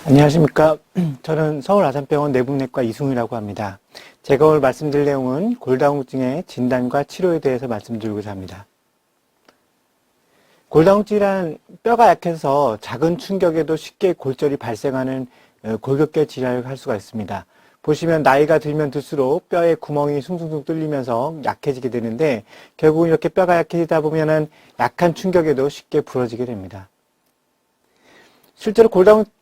안녕하십니까. 저는 서울아산병원 내분내과 이승훈이라고 합니다. 제가 오늘 말씀드릴 내용은 골다공증의 진단과 치료에 대해서 말씀드리고자 합니다. 골다공증이란 뼈가 약해서 작은 충격에도 쉽게 골절이 발생하는 골격계 질환을 할 수가 있습니다. 보시면 나이가 들면 들수록 뼈에 구멍이 숭숭숭 뚫리면서 약해지게 되는데 결국은 이렇게 뼈가 약해지다 보면은 약한 충격에도 쉽게 부러지게 됩니다. 실제로 골다공증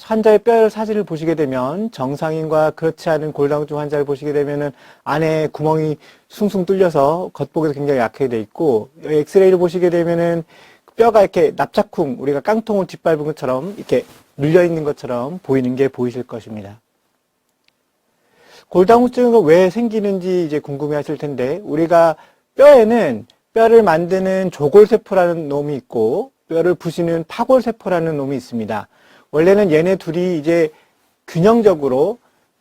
환자의 뼈 사진을 보시게 되면 정상인과 그렇지 않은 골다공증 환자를 보시게 되면은 안에 구멍이 숭숭 뚫려서 겉보기도 굉장히 약하게 돼 있고, 엑스레이를 보시게 되면은 뼈가 이렇게 납작쿵, 우리가 깡통을 뒷밟은 것처럼 이렇게 눌려 있는 것처럼 보이는 게 보이실 것입니다. 골다공증은 왜 생기는지 이제 궁금해 하실 텐데, 우리가 뼈에는 뼈를 만드는 조골세포라는 놈이 있고, 뼈를 부시는 파골세포라는 놈이 있습니다. 원래는 얘네 둘이 이제 균형적으로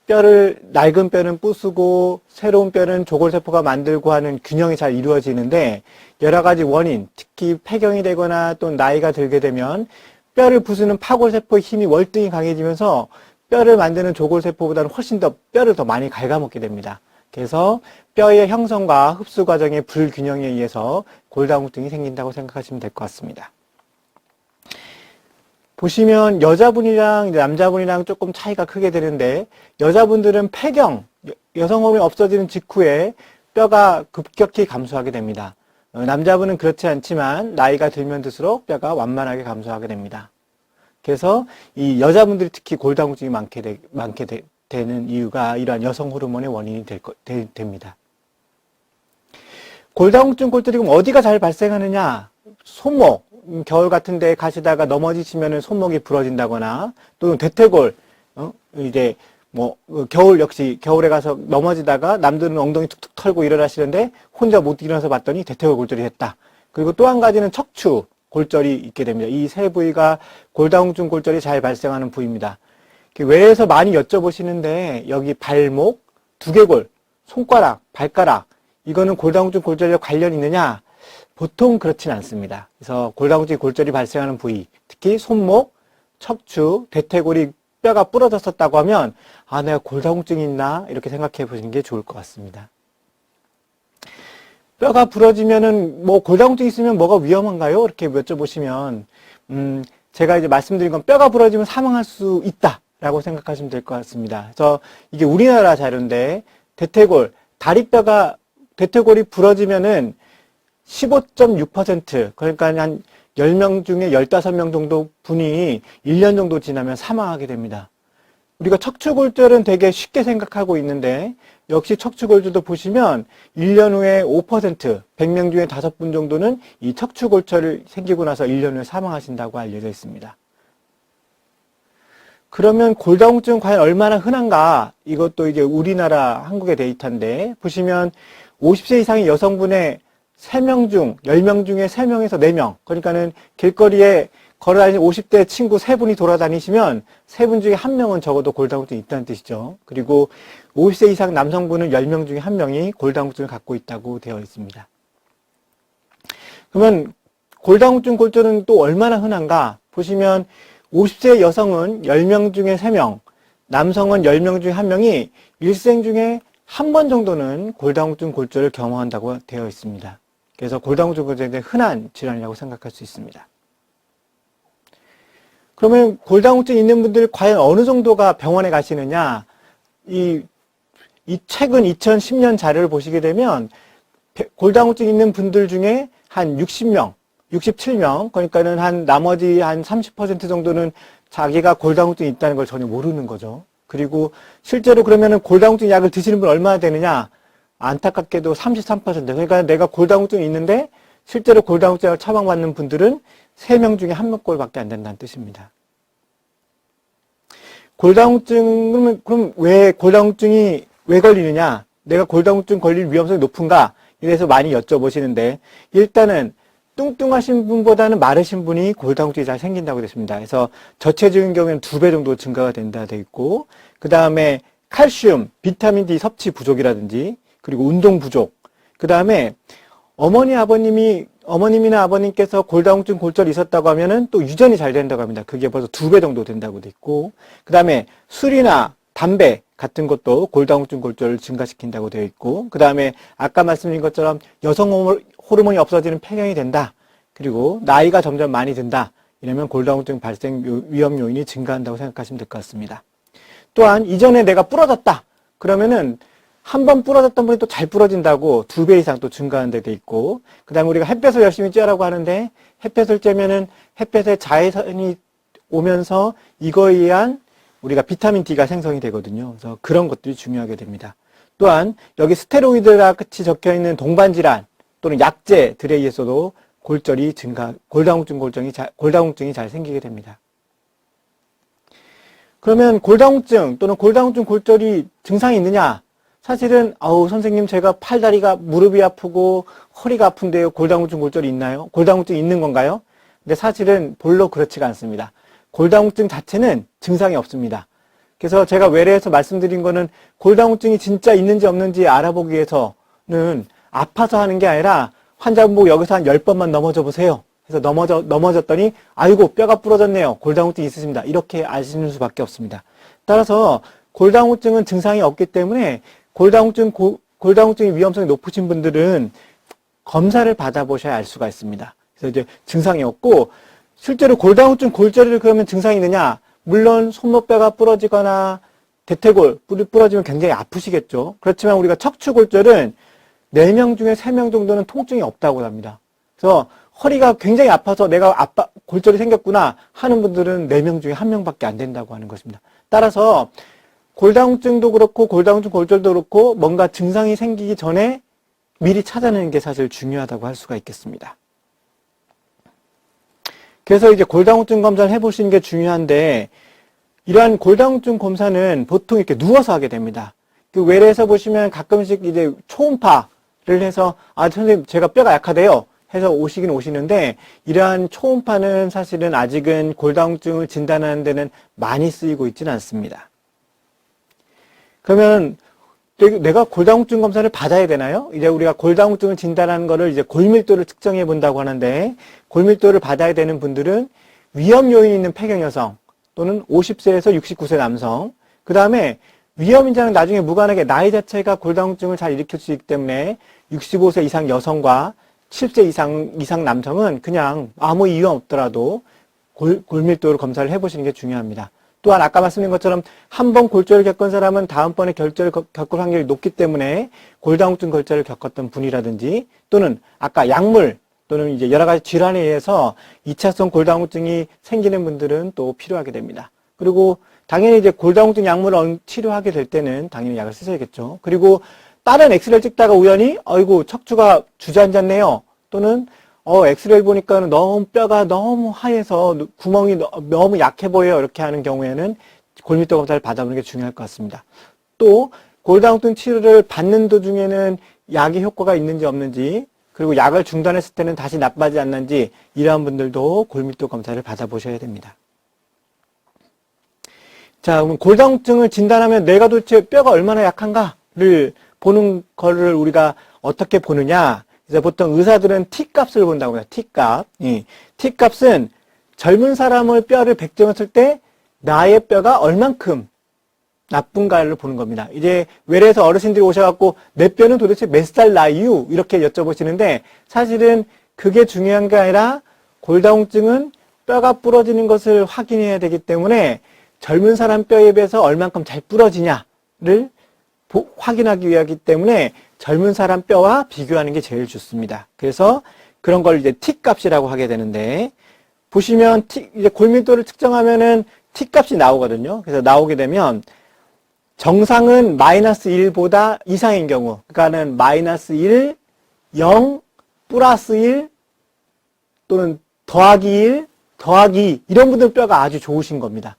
낡은 뼈는 부수고 새로운 뼈는 조골세포가 만들고 하는 균형이 잘 이루어지는데 여러 가지 원인, 특히 폐경이 되거나 또 나이가 들게 되면 뼈를 부수는 파골세포의 힘이 월등히 강해지면서 뼈를 만드는 조골세포보다는 훨씬 더 뼈를 더 많이 갉아먹게 됩니다. 그래서 뼈의 형성과 흡수 과정의 불균형에 의해서 골다공증이 생긴다고 생각하시면 될 것 같습니다. 보시면 여자분이랑 남자분이랑 조금 차이가 크게 되는데 여자분들은 폐경, 여성 호르몬이 없어지는 직후에 뼈가 급격히 감소하게 됩니다. 남자분은 그렇지 않지만 나이가 들면 들수록 뼈가 완만하게 감소하게 됩니다. 그래서 이 여자분들이 특히 골다공증이 많게 되는 이유가 이러한 여성 호르몬의 원인이 됩니다. 골다공증 골절이 그럼 어디가 잘 발생하느냐? 손목, 겨울 같은 데 가시다가 넘어지시면은 손목이 부러진다거나, 또는 대퇴골, 이제, 겨울 역시, 겨울에 가서 넘어지다가 남들은 엉덩이 툭툭 털고 일어나시는데 혼자 못 일어나서 봤더니 대퇴골 골절이 됐다. 그리고 또 한 가지는 척추 골절이 있게 됩니다. 이 세 부위가 골다공증 골절이 잘 발생하는 부위입니다. 외래에서 많이 여쭤보시는데, 여기 발목, 두개골, 손가락, 발가락, 이거는 골다공증 골절과 관련이 있느냐? 보통 그렇진 않습니다. 그래서 골다공증 골절이 발생하는 부위, 특히 손목, 척추, 대퇴골이 뼈가 부러졌었다고 하면 내가 골다공증이 있나? 이렇게 생각해 보시는 게 좋을 것 같습니다. 뼈가 부러지면은 골다공증이 있으면 뭐가 위험한가요? 이렇게 여쭤보시면 제가 이제 말씀드린 건 뼈가 부러지면 사망할 수 있다라고 생각하시면 될 것 같습니다. 그래서 이게 우리나라 자료인데 대퇴골이 부러지면은 15.6%, 그러니까 한 10명 중에 15명 정도 분이 1년 정도 지나면 사망하게 됩니다. 우리가 척추골절은 되게 쉽게 생각하고 있는데 역시 척추골절도 보시면 1년 후에 5%, 100명 중에 5분 정도는 이 척추골절이 생기고 나서 1년 후에 사망하신다고 알려져 있습니다. 그러면 골다공증 과연 얼마나 흔한가? 이것도 이제 우리나라 한국의 데이터인데 보시면 50세 이상의 여성분의 3명 중, 10명 중에 3명에서 4명. 그러니까는 길거리에 걸어다니는 50대 친구 3분이 돌아다니시면 3분 중에 1명은 적어도 골다공증이 있다는 뜻이죠. 그리고 50세 이상 남성분은 10명 중에 1명이 골다공증을 갖고 있다고 되어 있습니다. 그러면 골다공증 골절은 또 얼마나 흔한가? 보시면 50세 여성은 10명 중에 3명, 남성은 10명 중에 1명이 일생 중에 한 번 정도는 골다공증 골절을 경험한다고 되어 있습니다. 그래서 골다공증 골절은 흔한 질환이라고 생각할 수 있습니다. 그러면 골다공증 있는 분들 과연 어느 정도가 병원에 가시느냐? 이 최근 2010년 자료를 보시게 되면 골다공증 있는 분들 중에 한 60명, 67명, 그러니까는 나머지 한 30% 정도는 자기가 골다공증이 있다는 걸 전혀 모르는 거죠. 그리고 실제로 그러면은 골다공증 약을 드시는 분 얼마나 되느냐? 안타깝게도 33%. 그러니까 내가 골다공증이 있는데 실제로 골다공증 약을 처방받는 분들은 3명 중에 1명꼴밖에 안 된다는 뜻입니다. 그럼 왜 골다공증이 왜 걸리느냐? 내가 골다공증 걸릴 위험성이 높은가? 이래서 많이 여쭤보시는데 일단은 뚱뚱하신 분보다는 마르신 분이 골다공증이 잘 생긴다고 됐습니다. 그래서 저체중인 경우에는 2배 정도 증가가 된다 되어 있고 그 다음에 칼슘, 비타민 D 섭취 부족이라든지 그리고 운동 부족, 그 다음에 어머니 아버님이 어머님이나 아버님께서 골다공증 골절이 있었다고 하면은 또 유전이 잘 된다고 합니다. 그게 벌써 2배 정도 된다고 돼 있고, 그 다음에 술이나 담배 같은 것도 골다공증 골절을 증가시킨다고 되어 있고, 그 다음에 아까 말씀드린 것처럼 여성 호르몬이 없어지는 폐경이 된다. 그리고 나이가 점점 많이 든다. 이러면 골다공증 발생 위험 요인이 증가한다고 생각하시면 될 것 같습니다. 또한 이전에 내가 부러졌다. 그러면은 한 번 부러졌던 분이 또 잘 부러진다고 2배 이상 또 증가하는 데 돼 있고, 그 다음에 우리가 햇볕을 열심히 쬐라고 하는데 햇볕을 쬐면은 햇볕에 자외선이 오면서 이거에 의한 우리가 비타민 D가 생성이 되거든요. 그래서 그런 것들이 중요하게 됩니다. 또한 여기 스테로이드가 같이 적혀 있는 동반질환 또는 약제들에 의해서도 골다공증이 잘 생기게 됩니다. 그러면 골다공증 또는 골다공증 골절이 증상이 있느냐? 사실은 선생님 제가 팔다리가 무릎이 아프고 허리가 아픈데요. 골다공증 골절이 있나요? 골다공증이 있는 건가요? 근데 사실은 별로 그렇지가 않습니다. 골다공증 자체는 증상이 없습니다. 그래서 제가 외래에서 말씀드린 거는 골다공증이 진짜 있는지 없는지 알아보기 위해서는 아파서 하는 게 아니라 환자분 보고 여기서 한 10번만 넘어져 보세요. 그래서 넘어졌더니 아이고 뼈가 부러졌네요. 골다공증이 있으십니다. 이렇게 아시는 수밖에 없습니다. 따라서 골다공증은 증상이 없기 때문에 골다공증의 위험성이 높으신 분들은 검사를 받아보셔야 알 수가 있습니다. 그래서 이제 증상이 없고, 실제로 골다공증 골절을 그러면 증상이 있느냐? 물론 손목뼈가 부러지거나 대퇴골이 부러지면 굉장히 아프시겠죠. 그렇지만 우리가 척추골절은 4명 중에 3명 정도는 통증이 없다고 합니다. 그래서 허리가 굉장히 아파서 내가 골절이 생겼구나 하는 분들은 4명 중에 1명밖에 안 된다고 하는 것입니다. 따라서 골다공증도 그렇고 골다공증 골절도 그렇고 뭔가 증상이 생기기 전에 미리 찾아내는 게 사실 중요하다고 할 수가 있겠습니다. 그래서 이제 골다공증 검사를 해보시는 게 중요한데, 이러한 골다공증 검사는 보통 이렇게 누워서 하게 됩니다. 그 외래에서 보시면 가끔씩 이제 초음파를 해서 선생님 제가 뼈가 약하대요 해서 오시긴 오시는데, 이러한 초음파는 사실은 아직은 골다공증을 진단하는 데는 많이 쓰이고 있지는 않습니다. 그러면 내가 골다공증 검사를 받아야 되나요? 이제 우리가 골다공증을 진단하는 거를 이제 골밀도를 측정해 본다고 하는데, 골밀도를 받아야 되는 분들은 위험 요인이 있는 폐경 여성 또는 50세에서 69세 남성, 그 다음에 위험 인자는 나중에 무관하게 나이 자체가 골다공증을 잘 일으킬 수 있기 때문에 65세 이상 여성과 70세 이상 남성은 그냥 아무 이유 없더라도 골밀도를 검사를 해보시는 게 중요합니다. 또한 아까 말씀드린 것처럼 한 번 골절을 겪은 사람은 다음번에 골절을 겪을 확률이 높기 때문에 골다공증 골절을 겪었던 분이라든지, 또는 아까 약물 또는 이제 여러 가지 질환에 의해서 2차성 골다공증이 생기는 분들은 또 필요하게 됩니다. 그리고 당연히 이제 골다공증 약물을 치료하게 될 때는 당연히 약을 쓰셔야겠죠. 그리고 다른 엑스레이를 찍다가 우연히 아이고 척추가 주저앉았네요. 또는 엑스레이 보니까 뼈가 너무 하얘서 구멍이 너무 약해 보여요. 이렇게 하는 경우에는 골밀도 검사를 받아보는 게 중요할 것 같습니다. 또 골다공증 치료를 받는 도중에는 약의 효과가 있는지 없는지, 그리고 약을 중단했을 때는 다시 나빠지지 않는지, 이러한 분들도 골밀도 검사를 받아보셔야 됩니다. 자, 그럼 골다공증을 진단하면 내가 도대체 뼈가 얼마나 약한가를 보는 거를 우리가 어떻게 보느냐? 그래서 보통 의사들은 T값을 본다고 해요. T값. T값은 젊은 사람의 뼈를 100점 했을 때 나의 뼈가 얼만큼 나쁜가를 보는 겁니다. 이제 외래에서 어르신들이 오셔갖고 내 뼈는 도대체 몇 살 나이유? 이렇게 여쭤보시는데, 사실은 그게 중요한 게 아니라 골다공증은 뼈가 부러지는 것을 확인해야 되기 때문에 젊은 사람 뼈에 비해서 얼만큼 잘 부러지냐를 확인하기 위하기 때문에 젊은 사람 뼈와 비교하는 게 제일 좋습니다. 그래서 그런 걸 이제 T값이라고 하게 되는데, 보시면 이제 골밀도를 측정하면은 T값이 나오거든요. 그래서 나오게 되면 정상은 마이너스 1보다 이상인 경우, 그러니까는 마이너스 1, 0, 플러스 1 또는 더하기 1, 더하기 2 이런 분들 뼈가 아주 좋으신 겁니다.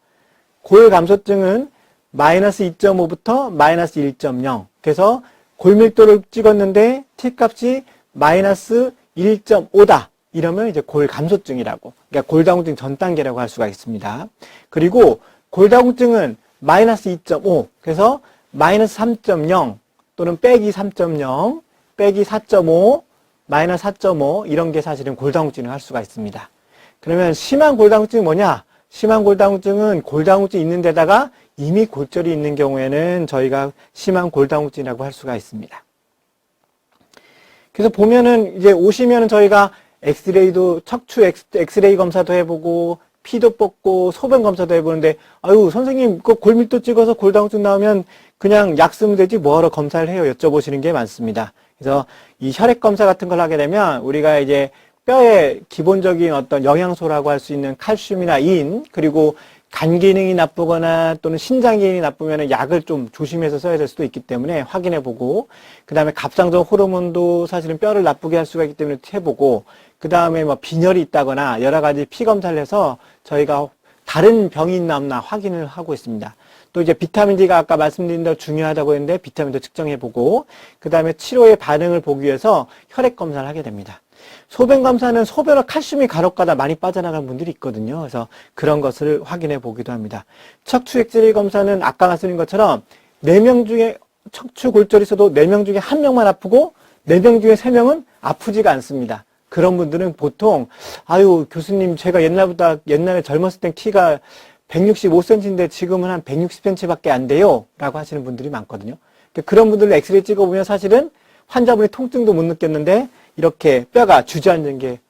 골감소증은 마이너스 2.5부터 마이너스 1.0. 그래서 골밀도를 찍었는데 T값이 마이너스 1.5다. 이러면 이제 골감소증이라고, 그러니까 골다공증 전 단계라고 할 수가 있습니다. 그리고 골다공증은 마이너스 2.5, 그래서 마이너스 3.0 또는 빼기 3.0, 빼기 4.5, 마이너스 4.5 이런 게 사실은 골다공증을 할 수가 있습니다. 그러면 심한 골다공증이 뭐냐? 심한 골다공증은 골다공증이 있는 데다가 이미 골절이 있는 경우에는 저희가 심한 골다공증이라고 할 수가 있습니다. 그래서 보면은 이제 오시면은 저희가 엑스레이도 척추 엑스레이 검사도 해보고 피도 뽑고 소변 검사도 해보는데 아유 선생님 그 골밀도 찍어서 골다공증 나오면 그냥 약 쓰면 되지 뭐하러 검사를 해요 여쭤보시는 게 많습니다. 그래서 이 혈액 검사 같은 걸 하게 되면 우리가 이제 뼈의 기본적인 어떤 영양소라고 할 수 있는 칼슘이나 인 그리고 간 기능이 나쁘거나 또는 신장 기능이 나쁘면 약을 좀 조심해서 써야 될 수도 있기 때문에 확인해보고 그 다음에 갑상선 호르몬도 사실은 뼈를 나쁘게 할 수가 있기 때문에 해보고 그 다음에 뭐 빈혈이 있다거나 여러 가지 피 검사를 해서 저희가 다른 병이 있나 없나 확인을 하고 있습니다. 또 이제 비타민 D가 아까 말씀드린 대로 중요하다고 했는데 비타민도 측정해보고 그 다음에 치료의 반응을 보기 위해서 혈액 검사를 하게 됩니다. 소변 검사는 소변에 칼슘이 간혹가다 많이 빠져나가는 분들이 있거든요. 그래서 그런 것을 확인해 보기도 합니다. 척추 엑스레이 검사는 아까 말씀드린 것처럼 4명 중에 척추 골절이 있어도 4명 중에 1명만 아프고 4명 중에 3명은 아프지가 않습니다. 그런 분들은 보통 아유 교수님 제가 옛날에 젊었을 땐 키가 165cm인데 지금은 한 160cm밖에 안 돼요 라고 하시는 분들이 많거든요. 그런 분들을 엑스레이 찍어보면 사실은 환자분이 통증도 못 느꼈는데 이렇게 뼈가 주저앉은 게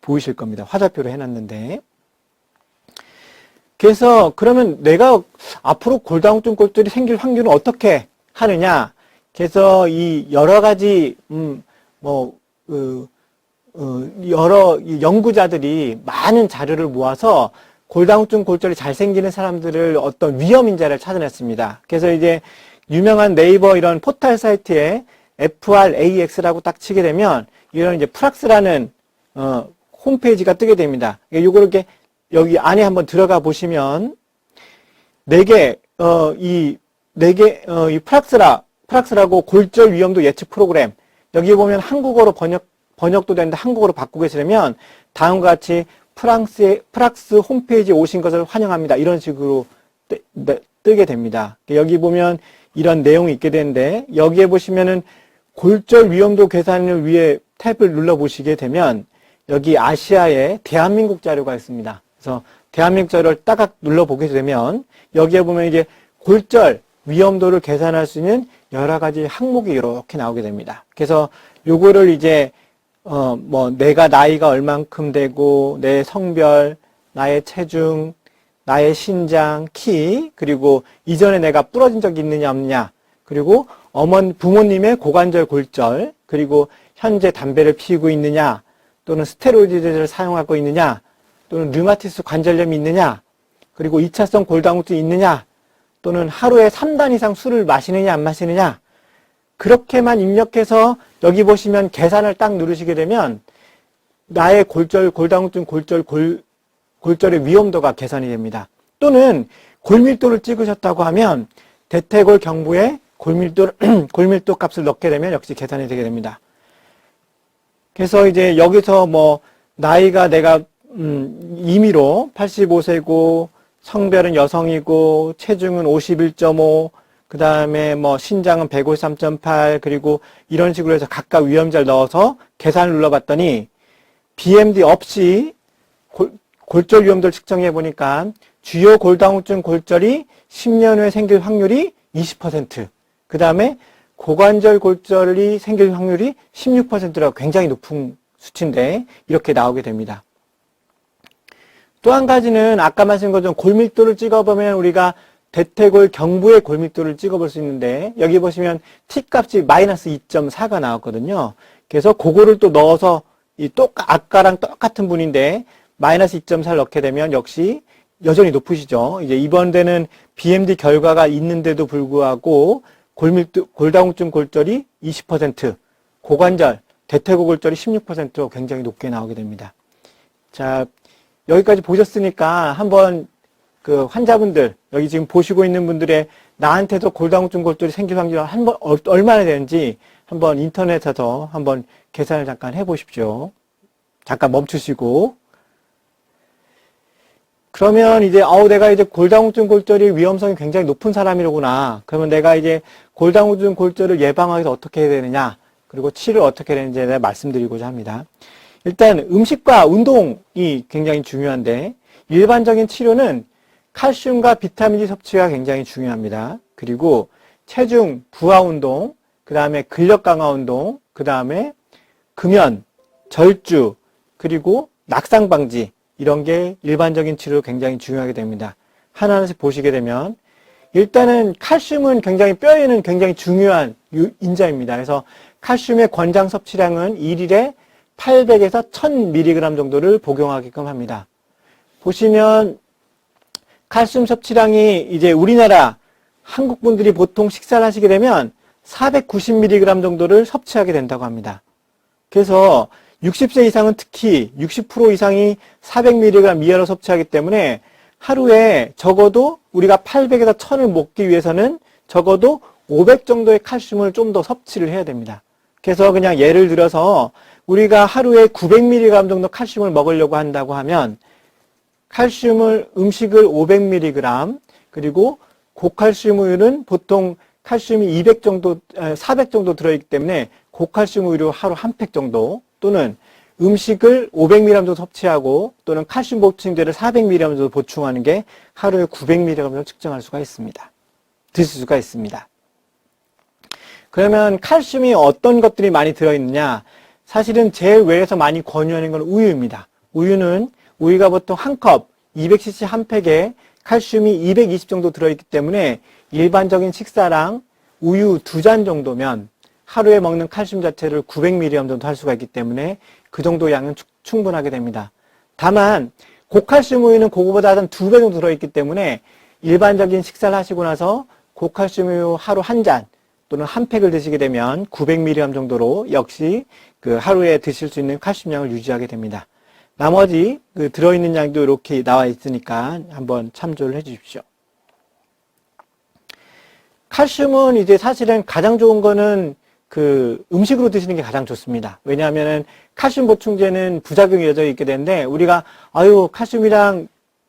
보이실 겁니다. 화살표로 해놨는데. 그래서 그러면 내가 앞으로 골다공증 골절이 생길 확률은 어떻게 하느냐? 그래서 이 여러 가지 여러 연구자들이 많은 자료를 모아서 골다공증 골절이 잘 생기는 사람들을 어떤 위험 인자를 찾아냈습니다. 그래서 이제 유명한 네이버 이런 포털 사이트에 FRAX라고 딱 치게 되면 이런 이제 프락스라는 홈페이지가 뜨게 됩니다. 요거 이렇게 여기 안에 한번 들어가 보시면 이 프락스라고 골절 위험도 예측 프로그램 여기 보면 한국어로 번역도 되는데 한국어로 바꾸고 계시려면 다음과 같이 프락스 홈페이지에 오신 것을 환영합니다. 이런 식으로 뜨게 됩니다. 여기 보면 이런 내용이 있게 되는데 여기에 보시면은 골절 위험도 계산을 위해 탭을 눌러보시게 되면 여기 아시아의 대한민국 자료가 있습니다. 그래서 대한민국 자료를 따각 눌러보게 되면 여기에 보면 이제 골절 위험도를 계산할 수 있는 여러 가지 항목이 이렇게 나오게 됩니다. 그래서 요거를 이제 내가 나이가 얼만큼 되고 내 성별, 나의 체중, 나의 신장, 키, 그리고 이전에 내가 부러진 적이 있느냐 없느냐, 그리고 부모님의 고관절 골절, 그리고 현재 담배를 피우고 있느냐, 또는 스테로이드를 사용하고 있느냐, 또는 류마티스 관절염이 있느냐, 그리고 2차성 골다공증이 있느냐, 또는 하루에 3단 이상 술을 마시느냐 안 마시느냐, 그렇게만 입력해서 여기 보시면 계산을 딱 누르시게 되면 나의 골다공증 골절의 위험도가 계산이 됩니다. 또는 골밀도를 찍으셨다고 하면 대퇴골 경부에 골밀도 값을 넣게 되면 역시 계산이 되게 됩니다. 그래서 이제 여기서 나이가 내가 임의로 85세고 성별은 여성이고 체중은 51.5 그 다음에 신장은 153.8 그리고 이런 식으로 해서 각각 위험자를 넣어서 계산을 눌러봤더니 BMD 없이 골절 위험도를 측정해 보니까 주요 골다공증 골절이 10년 후에 생길 확률이 20%, 그 다음에 고관절 골절이 생길 확률이 16%라고 굉장히 높은 수치인데 이렇게 나오게 됩니다. 또 한 가지는 아까 말씀드린 것처럼 골밀도를 찍어보면 우리가 대퇴골 경부의 골밀도를 찍어볼 수 있는데 여기 보시면 T값이 마이너스 2.4가 나왔거든요. 그래서 그거를 또 넣어서 아까랑 똑같은 분인데 마이너스 2.4를 넣게 되면 역시 여전히 높으시죠. 이제 이번 데는 BMD 결과가 있는데도 불구하고 골다공증 골절이 20%, 고관절, 대퇴골 골절이 16%로 굉장히 높게 나오게 됩니다. 자, 여기까지 보셨으니까 한번 그 환자분들, 여기 지금 보시고 있는 분들의 나한테도 골다공증 골절이 생길 확률이 얼마나 되는지 한번 인터넷에서 한번 계산을 잠깐 해보십시오. 잠깐 멈추시고. 그러면 이제 내가 이제 골다공증 골절이 위험성이 굉장히 높은 사람이로구나. 그러면 내가 이제 골다공증 골절을 예방하기 위해서 어떻게 해야 되느냐? 그리고 치료를 어떻게 되는지에 대해 말씀드리고자 합니다. 일단 음식과 운동이 굉장히 중요한데 일반적인 치료는 칼슘과 비타민 D 섭취가 굉장히 중요합니다. 그리고 체중 부하 운동, 그 다음에 근력 강화 운동, 그 다음에 금연, 절주, 그리고 낙상 방지 이런 게 일반적인 치료로 굉장히 중요하게 됩니다. 하나하나씩 보시게 되면 일단은 칼슘은 굉장히 뼈에는 굉장히 중요한 인자입니다. 그래서 칼슘의 권장 섭취량은 1일에 800에서 1000mg 정도를 복용하게끔 합니다. 보시면 칼슘 섭취량이 이제 우리나라 한국 분들이 보통 식사를 하시게 되면 490mg 정도를 섭취하게 된다고 합니다. 그래서 60세 이상은 특히 60% 이상이 400mg 이하로 섭취하기 때문에 하루에 적어도 우리가 800에서 1000을 먹기 위해서는 적어도 500 정도의 칼슘을 좀 더 섭취를 해야 됩니다. 그래서 그냥 예를 들어서 우리가 하루에 900mg 정도 칼슘을 먹으려고 한다고 하면 음식을 500mg 그리고 고칼슘 우유는 보통 칼슘이 400 정도 들어있기 때문에 고칼슘 우유로 하루 한 팩 정도 또는 음식을 500mg 정도 섭취하고 또는 칼슘 보충제를 400mg 정도 보충하는 게 하루에 900mg 정도 측정할 수가 있습니다. 드실 수가 있습니다. 그러면 칼슘이 어떤 것들이 많이 들어있느냐? 사실은 제일 외에서 많이 권유하는 건 우유입니다. 우유가 보통 한 컵, 200cc 한 팩에 칼슘이 220 정도 들어있기 때문에 일반적인 식사랑 우유 2잔 정도면 하루에 먹는 칼슘 자체를 900mg 정도 할 수가 있기 때문에 그 정도 양은 충분하게 됩니다. 다만 고칼슘 우유는 그거보다 한 2배 정도 들어있기 때문에 일반적인 식사를 하시고 나서 고칼슘 우유 하루 한 잔 또는 한 팩을 드시게 되면 900mg 정도로 역시 그 하루에 드실 수 있는 칼슘량을 유지하게 됩니다. 나머지 그 들어있는 양도 이렇게 나와 있으니까 한번 참조를 해 주십시오. 칼슘은 이제 사실은 가장 좋은 거는 그 음식으로 드시는 게 가장 좋습니다. 왜냐하면은 칼슘 보충제는 부작용이 이어져 있게 되는데 우리가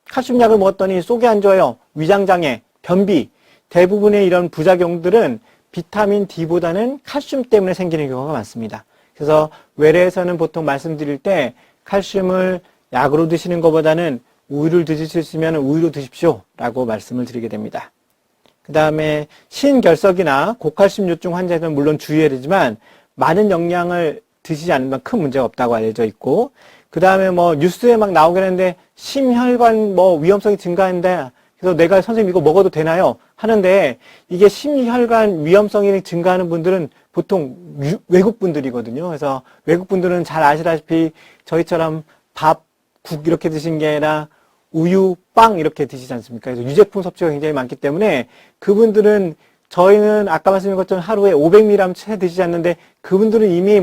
칼슘약을 먹었더니 속이 안 좋아요. 위장장애, 변비 대부분의 이런 부작용들은 비타민 D보다는 칼슘 때문에 생기는 경우가 많습니다. 그래서 외래에서는 보통 말씀드릴 때 칼슘을 약으로 드시는 것보다는 우유를 드실 수 있으면 우유로 드십시오 라고 말씀을 드리게 됩니다. 그 다음에 신결석이나 고칼슘 요증 환자들은 물론 주의해야 되지만 많은 영양을 드시지 않으면 큰 문제가 없다고 알려져 있고 그 다음에 뭐 뉴스에 막 나오긴 하는데 심혈관 위험성이 증가한다. 그래서 내가 선생님 이거 먹어도 되나요? 하는데 이게 심혈관 위험성이 증가하는 분들은 보통 외국 분들이거든요. 그래서 외국 분들은 잘 아시다시피 저희처럼 밥, 국 이렇게 드신 게 아니라 우유, 빵 이렇게 드시지 않습니까? 그래서 유제품 섭취가 굉장히 많기 때문에 그분들은 저희는 아까 말씀드린 것처럼 하루에 500mg 채 드시지 않는데 그분들은 이미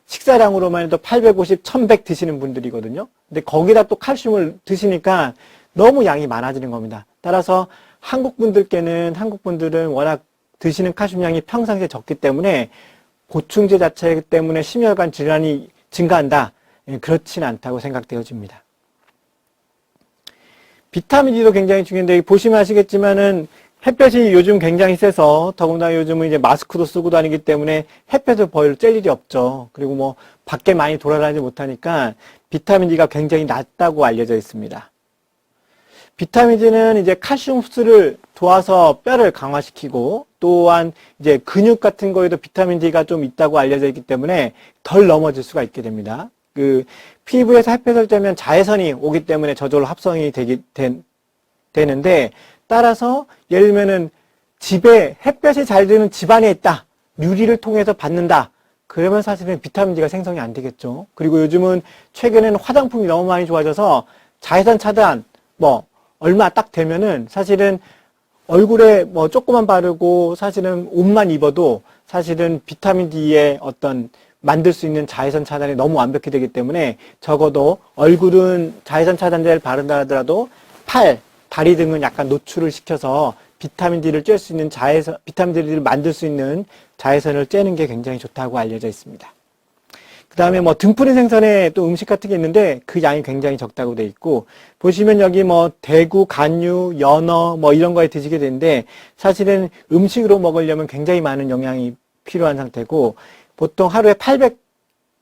식사량으로만 해도 850, 1100 드시는 분들이거든요. 근데 거기다 또 칼슘을 드시니까 너무 양이 많아지는 겁니다. 따라서 한국 분들은 워낙 드시는 칼슘량이 평상시에 적기 때문에 보충제 자체 때문에 심혈관 질환이 증가한다. 그렇진 않다고 생각되어집니다. 비타민 D도 굉장히 중요한데 보시면 아시겠지만은 햇볕이 요즘 굉장히 세서 더군다나 요즘은 이제 마스크도 쓰고 다니기 때문에 햇볕을 별로 쬐 일이 없죠. 그리고 밖에 많이 돌아다니지 못하니까 비타민 D가 굉장히 낮다고 알려져 있습니다. 비타민 D는 이제 칼슘 흡수를 도와서 뼈를 강화시키고 또한 이제 근육 같은 거에도 비타민 D가 좀 있다고 알려져 있기 때문에 덜 넘어질 수가 있게 됩니다. 그 피부에서 햇볕을 쬐면 자외선이 오기 때문에 저절로 합성이 되는데 따라서 예를 들면은 집에 햇볕이 잘 드는 집안에 있다. 유리를 통해서 받는다. 그러면 사실은 비타민 D가 생성이 안 되겠죠. 그리고 요즘은 최근에는 화장품이 너무 많이 좋아져서 자외선 차단 얼마 딱 되면은 사실은 얼굴에 조금만 바르고 사실은 옷만 입어도 사실은 비타민 D의 어떤 만들 수 있는 자외선 차단이 너무 완벽히 되기 때문에 적어도 얼굴은 자외선 차단제를 바른다 하더라도 다리 등은 약간 노출을 시켜서 비타민 D를 쬐 수 있는 비타민 D를 만들 수 있는 자외선을 쬐는 게 굉장히 좋다고 알려져 있습니다. 그 다음에 등푸른 생선에 또 음식 같은 게 있는데 그 양이 굉장히 적다고 돼 있고 보시면 여기 대구, 간유, 연어 이런 거에 드시게 되는데 사실은 음식으로 먹으려면 굉장히 많은 영양이 필요한 상태고 보통 하루에 800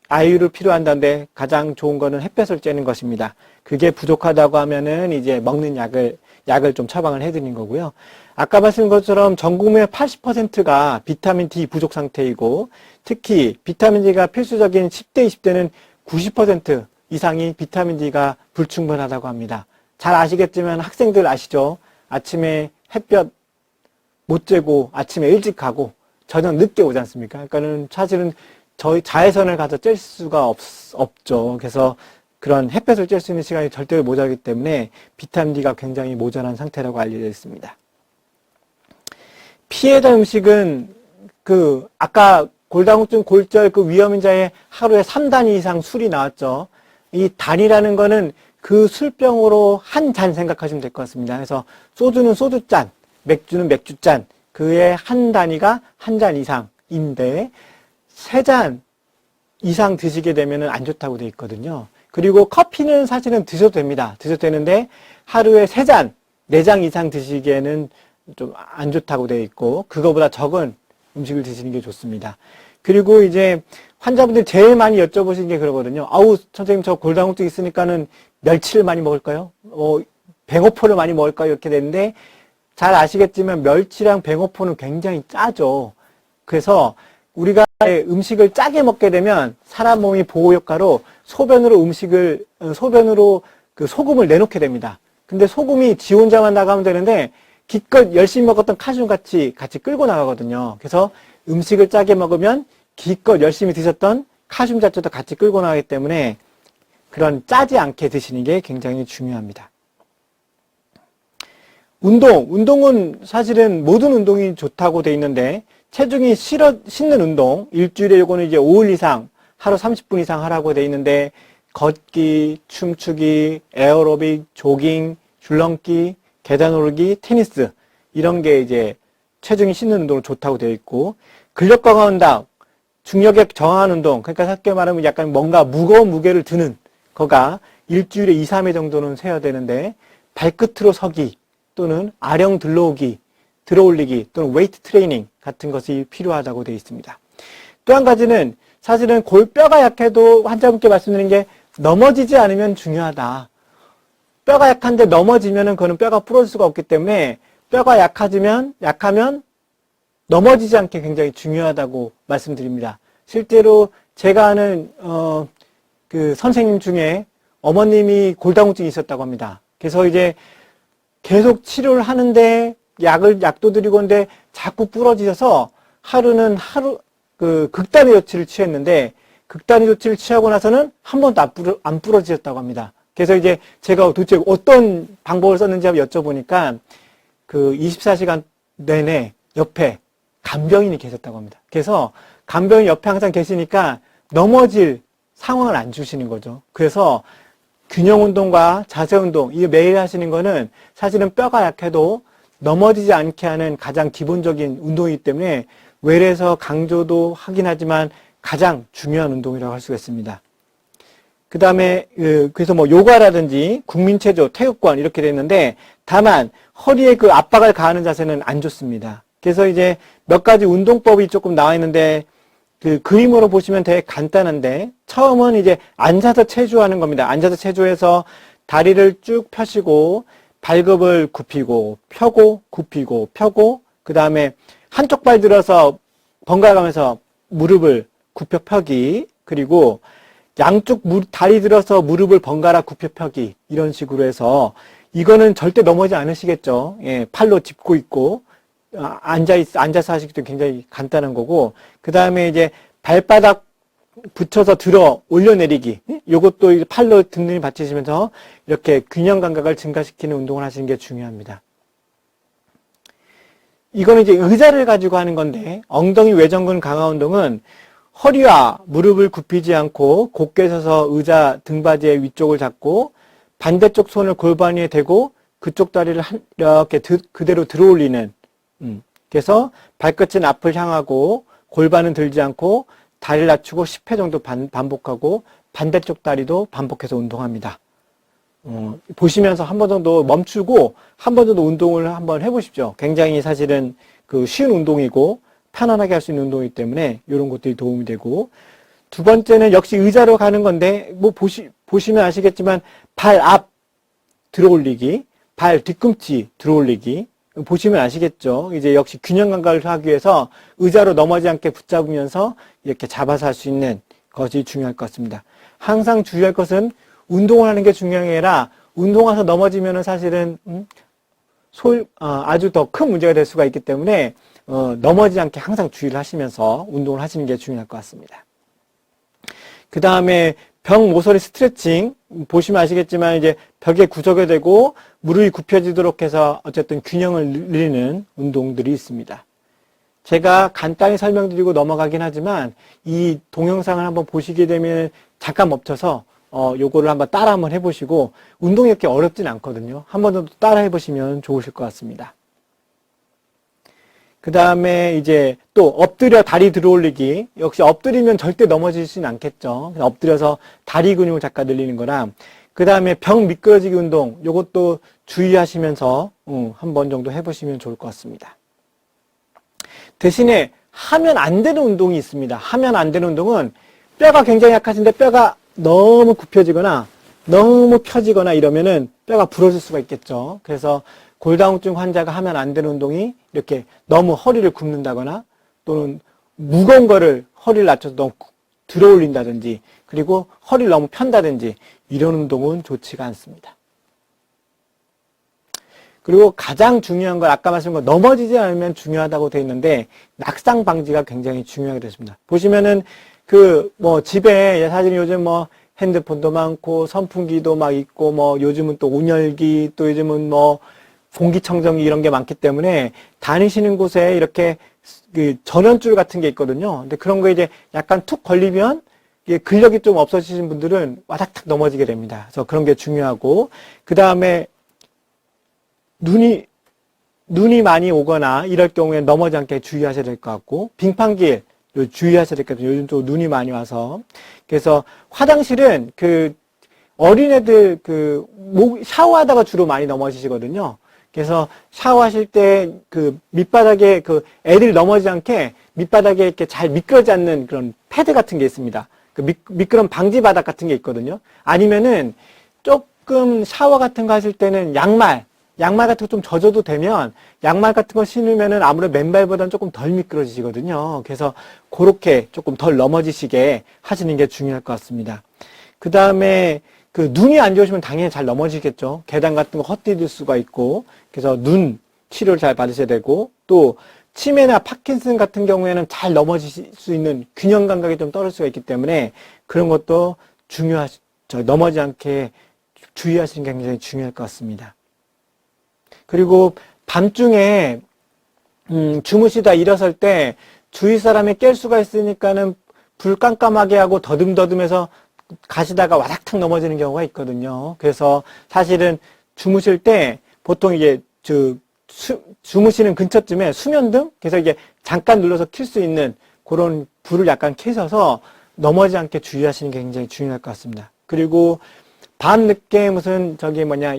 IU를 필요한다는데 가장 좋은 거는 햇볕을 쬐는 것입니다. 그게 부족하다고 하면은 이제 먹는 약을 좀 처방을 해드리는 거고요. 아까 말씀드린 것처럼 전 국민의 80%가 비타민 D 부족 상태이고, 특히 비타민 D가 필수적인 10대, 20대는 90% 이상이 비타민 D가 불충분하다고 합니다. 잘 아시겠지만 학생들 아시죠? 아침에 햇볕 못 쬐고 아침에 일찍 가고 저녁 늦게 오지 않습니까? 그러니까는 사실은 저희 자외선을 가서 쬐 수가 없죠. 그래서 그런 햇볕을 쬐 수 있는 시간이 절대로 모자라기 때문에 비타민 D가 굉장히 모자란 상태라고 알려져 있습니다. 피해자 음식은 아까 골다공증, 골절 위험인자의 하루에 3단위 이상 술이 나왔죠. 이 단이라는 거는 그 술병으로 한 잔 생각하시면 될 것 같습니다. 그래서 소주는 소주잔, 맥주는 맥주잔, 그의 한 단위가 한 잔 이상인데 3잔 이상 드시게 되면 안 좋다고 되어 있거든요. 그리고 커피는 사실은 드셔도 됩니다. 드셔도 되는데 하루에 3잔, 4잔 이상 드시기에는 좀 안 좋다고 되어 있고, 그거보다 적은 음식을 드시는 게 좋습니다. 그리고 이제 환자분들이 제일 많이 여쭤보시는 게 그러거든요. 아우, 선생님 저 골다공증 있으니까는 멸치를 많이 먹을까요? 뱅어포를 많이 먹을까요? 이렇게 되는데, 잘 아시겠지만 멸치랑 뱅어포는 굉장히 짜죠. 그래서 우리가 음식을 짜게 먹게 되면 사람 몸이 보호 효과로 소변으로 그 소금을 내놓게 됩니다. 근데 소금이 지 혼자만 나가면 되는데 기껏 열심히 먹었던 칼슘 같이 끌고 나가거든요. 그래서 음식을 짜게 먹으면 기껏 열심히 드셨던 칼슘 자체도 같이 끌고 나가기 때문에 그런 짜지 않게 드시는 게 굉장히 중요합니다. 운동은 사실은 모든 운동이 좋다고 돼 있는데 체중이 싣는 운동, 일주일에 요거는 이제 5일 이상, 하루 30분 이상 하라고 돼 있는데 걷기, 춤추기, 에어로빅, 조깅, 줄넘기, 계단 오르기, 테니스 이런 게 이제 체중이 싣는 운동으로 좋다고 되어 있고, 근력 강화 운동, 중력에 저항하는 운동, 그러니까 쉽게 말하면 약간 뭔가 무거운 무게를 드는 거가 일주일에 2, 3회 정도는 세야 되는데 발끝으로 서기 또는 아령 들어올리기 또는 웨이트 트레이닝 같은 것이 필요하다고 되어 있습니다. 또 한 가지는 사실은 뼈가 약해도 환자분께 말씀드린 게 넘어지지 않으면 중요하다. 뼈가 약한데 넘어지면은 그거는 뼈가 부러질 수가 없기 때문에 뼈가 약하면 넘어지지 않게 굉장히 중요하다고 말씀드립니다. 실제로 제가 아는 그 선생님 중에 어머님이 골다공증이 있었다고 합니다. 그래서 이제 계속 치료를 하는데 약도 드리고 하는데 자꾸 부러지셔서 극단의 조치를 취했는데 극단의 조치를 취하고 나서는 한 번도 안 부러지셨다고 합니다. 그래서 이제 제가 도대체 어떤 방법을 썼는지 한번 여쭤보니까 그 24시간 내내 옆에 간병인이 계셨다고 합니다. 그래서 간병인 옆에 항상 계시니까 넘어질 상황을 안 주시는 거죠. 그래서 균형 운동과 자세 운동, 이거 매일 하시는 거는 사실은 뼈가 약해도 넘어지지 않게 하는 가장 기본적인 운동이기 때문에 외래에서 강조도 하긴 하지만 가장 중요한 운동이라고 할 수가 있습니다. 그 다음에 그래서 뭐 요가라든지 국민체조, 태극권 이렇게 됐는데 다만 허리에 그 압박을 가하는 자세는 안 좋습니다. 그래서 이제 몇 가지 운동법이 조금 나와 있는데 그 그림으로 보시면 되게 간단한데 처음은 이제 앉아서 체조하는 겁니다. 앉아서 체조해서 다리를 쭉 펴시고 발굽을 굽히고 펴고 굽히고 펴고 그 다음에 한쪽 발 들어서 번갈아 가면서 무릎을 굽혀 펴기, 그리고 양쪽 다리 들어서 무릎을 번갈아 굽혀 펴기, 이런 식으로 해서 이거는 절대 넘어지지 않으시겠죠. 예, 팔로 짚고 있고 앉아서 하시기도 굉장히 간단한 거고, 그 다음에 이제 발바닥 붙여서 들어 올려내리기, 요것도 팔로 든든히 받치시면서 이렇게 균형 감각을 증가시키는 운동을 하시는 게 중요합니다. 이거는 이제 의자를 가지고 하는 건데, 엉덩이 외전근 강화 운동은 허리와 무릎을 굽히지 않고 곧게 서서 의자 등받이의 위쪽을 잡고 반대쪽 손을 골반 위에 대고 그쪽 다리를 이렇게 그대로 들어올리는, 그래서 발끝은 앞을 향하고 골반은 들지 않고 다리를 낮추고 10회 정도 반복하고 반대쪽 다리도 반복해서 운동합니다. 보시면서 한 번 정도 멈추고 한 번 정도 운동을 한번 해보십시오. 굉장히 사실은 그 쉬운 운동이고 편안하게 할 수 있는 운동이기 때문에 이런 것들이 도움이 되고, 두 번째는 역시 의자로 가는 건데, 뭐 보시면 아시겠지만 발 앞 들어올리기, 발 뒤꿈치 들어올리기, 보시면 아시겠죠? 이제 역시 균형 감각을 하기 위해서 의자로 넘어지지 않게 붙잡으면서 이렇게 잡아서 할 수 있는 것이 중요할 것 같습니다. 항상 주의할 것은 운동을 하는 게 중요한 게 아니라 운동해서 넘어지면은 사실은 아주 더 큰 문제가 될 수가 있기 때문에 넘어지지 않게 항상 주의를 하시면서 운동을 하시는 게 중요할 것 같습니다. 그 다음에 벽 모서리 스트레칭 보시면 아시겠지만 이제 벽에 구조가 되고 무릎이 굽혀지도록 해서 어쨌든 균형을 늘리는 운동들이 있습니다. 제가 간단히 설명드리고 넘어가긴 하지만 이 동영상을 한번 보시게 되면 잠깐 멈춰서 요거를 한번 따라 한번 해보시고, 운동이 이렇게 어렵진 않거든요. 한 번 정도 따라 해보시면 좋으실 것 같습니다. 그 다음에 이제 또 엎드려 다리 들어올리기. 역시 엎드리면 절대 넘어지진 않겠죠. 엎드려서 다리 근육을 잠깐 늘리는 거랑, 그 다음에 벽 미끄러지기 운동, 요것도 주의하시면서 한 번 정도 해보시면 좋을 것 같습니다. 대신에 하면 안 되는 운동이 있습니다. 하면 안 되는 운동은 뼈가 굉장히 약하신데 뼈가 너무 굽혀지거나 너무 펴지거나 이러면은 뼈가 부러질 수가 있겠죠. 그래서 골다공증 환자가 하면 안 되는 운동이 이렇게 너무 허리를 굽는다거나 또는 무거운 거를 허리를 낮춰서 너무 들어 올린다든지, 그리고 허리를 너무 편다든지 이런 운동은 좋지가 않습니다. 그리고 가장 중요한 건 아까 말씀드린 거 넘어지지 않으면 중요하다고 되어 있는데 낙상 방지가 굉장히 중요하게 됐습니다. 보시면은 집에 사실 요즘 핸드폰도 많고 선풍기도 막 있고 요즘은 또 온열기, 또 요즘은 공기청정기 이런 게 많기 때문에 다니시는 곳에 이렇게 전원줄 같은 게 있거든요. 근데 그런 거 이제 약간 툭 걸리면 이게 근력이 좀 없어지신 분들은 와닥탁 넘어지게 됩니다. 그래서 그런 게 중요하고, 그 다음에 눈이 많이 오거나 이럴 경우에 넘어지지 않게 주의하셔야 될 것 같고, 빙판길 주의하셔야 될 것 같아요. 요즘 또 눈이 많이 와서. 그래서 화장실은 어린애들 샤워하다가 주로 많이 넘어지시거든요. 그래서 샤워하실 때 밑바닥에 애들이 넘어지지 않게 밑바닥에 이렇게 잘 미끄러지 않는 그런 패드 같은 게 있습니다. 미끄럼 방지 바닥 같은 게 있거든요. 아니면은 조금 샤워 같은 거 하실 때는 양말 같은 거 좀 젖어도 되면 양말 같은 거 신으면은 아무래도 맨발보다는 조금 덜 미끄러지거든요. 그래서 그렇게 조금 덜 넘어지시게 하시는 게 중요할 것 같습니다. 그 다음에 눈이 안 좋으시면 당연히 잘 넘어지겠죠. 계단 같은 거 헛디딜 수가 있고, 그래서 눈 치료를 잘 받으셔야 되고, 또 치매나 파킨슨 같은 경우에는 잘 넘어질 수 있는 균형 감각이 좀 떨어질 수가 있기 때문에 그런 것도 넘어지지 않게 주의하시는 게 굉장히 중요할 것 같습니다. 그리고 밤중에 주무시다 일어설 때 주위 사람이 깰 수가 있으니까는 불 깜깜하게 하고 더듬더듬해서 가시다가 와닥탁 넘어지는 경우가 있거든요. 그래서 사실은 주무실 때 보통 이게 주무시는 근처쯤에 수면등, 그래서 이게 잠깐 눌러서 켤 수 있는 그런 불을 약간 켜셔서 넘어지지 않게 주의하시는 게 굉장히 중요할 것 같습니다. 그리고 밤늦게 무슨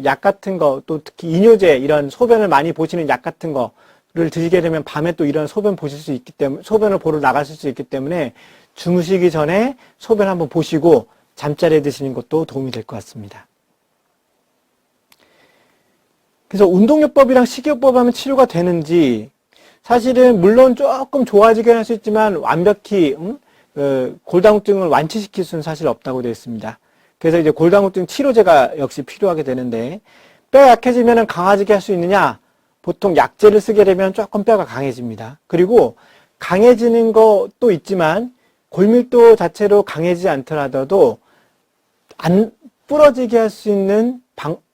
약 같은 거, 또 특히 이뇨제, 이런 소변을 많이 보시는 약 같은 거를 드시게 되면 밤에 또 이런 소변 보실 수 있기 때문에, 소변을 보러 나가실 수 있기 때문에 주무시기 전에 소변 한번 보시고 잠자리에 드시는 것도 도움이 될 것 같습니다. 그래서 운동요법이랑 식이요법 하면 치료가 되는지, 사실은 물론 조금 좋아지긴 할 수 있지만 완벽히 골다공증을 완치시킬 수는 사실 없다고 되어 있습니다. 그래서 이제 골다공증 치료제가 역시 필요하게 되는데, 뼈가 약해지면 강아지게 할 수 있느냐? 보통 약제를 쓰게 되면 조금 뼈가 강해집니다. 그리고 강해지는 것도 있지만 골밀도 자체로 강해지지 않더라도 안 부러지게 할 수 있는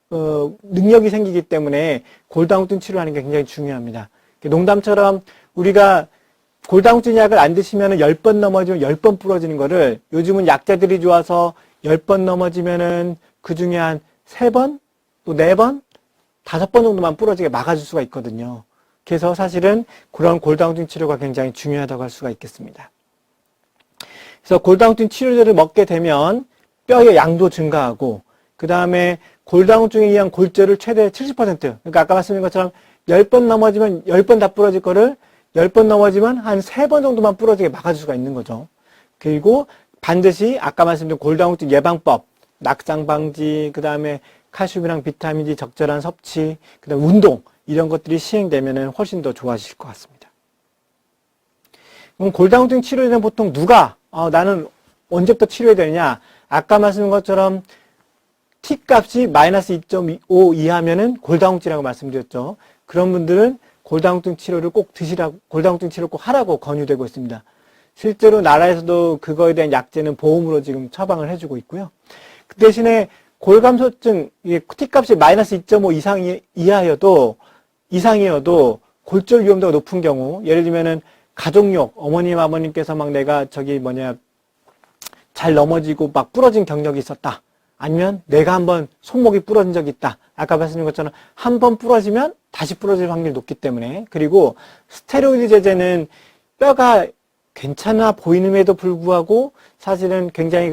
능력이 생기기 때문에 골다공증 치료하는 게 굉장히 중요합니다. 농담처럼 우리가 골다공증 약을 안 드시면 10번 넘어지면 10번 부러지는 거를 요즘은 약제들이 좋아서 10번 넘어지면은 그 중에 한 3번, 또 4번, 5번 정도만 부러지게 막아줄 수가 있거든요. 그래서 사실은 그런 골다공증 치료가 굉장히 중요하다고 할 수가 있겠습니다. 그래서 골다공증 치료제를 먹게 되면 뼈의 양도 증가하고, 그 다음에 골다공증에 의한 골절을 최대 70%, 그러니까 아까 말씀드린 것처럼 10번 넘어지면 10번 다 부러질 거를 10번 넘어지면 한 3번 정도만 부러지게 막아줄 수가 있는 거죠. 그리고 반드시 아까 말씀드린 골다공증 예방법, 낙상 방지, 그 다음에 칼슘이랑 비타민 D 적절한 섭취, 그 다음에 운동, 이런 것들이 시행되면 훨씬 더 좋아지실 것 같습니다. 그럼 골다공증 치료에는 보통 누가, 나는 언제부터 치료해야 되느냐? 아까 말씀드린 것처럼 T값이 마이너스 2.5 이하면은 골다공증이라고 말씀드렸죠. 그런 분들은 골다공증 치료를 꼭 드시라고, 골다공증 치료를 꼭 하라고 권유되고 있습니다. 실제로 나라에서도 그거에 대한 약제는 보험으로 지금 처방을 해주고 있고요. 그 대신에 골감소증, T값이 마이너스 2.5 이상이어도 골절 위험도가 높은 경우, 예를 들면은 가족력, 어머님, 아버님께서 막 내가 잘 넘어지고 막 부러진 경력이 있었다. 아니면 내가 한번 손목이 부러진 적이 있다. 아까 말씀드린 것처럼 한 번 부러지면 다시 부러질 확률이 높기 때문에. 그리고 스테로이드 제제는 뼈가 괜찮아 보이는에도 불구하고 사실은 굉장히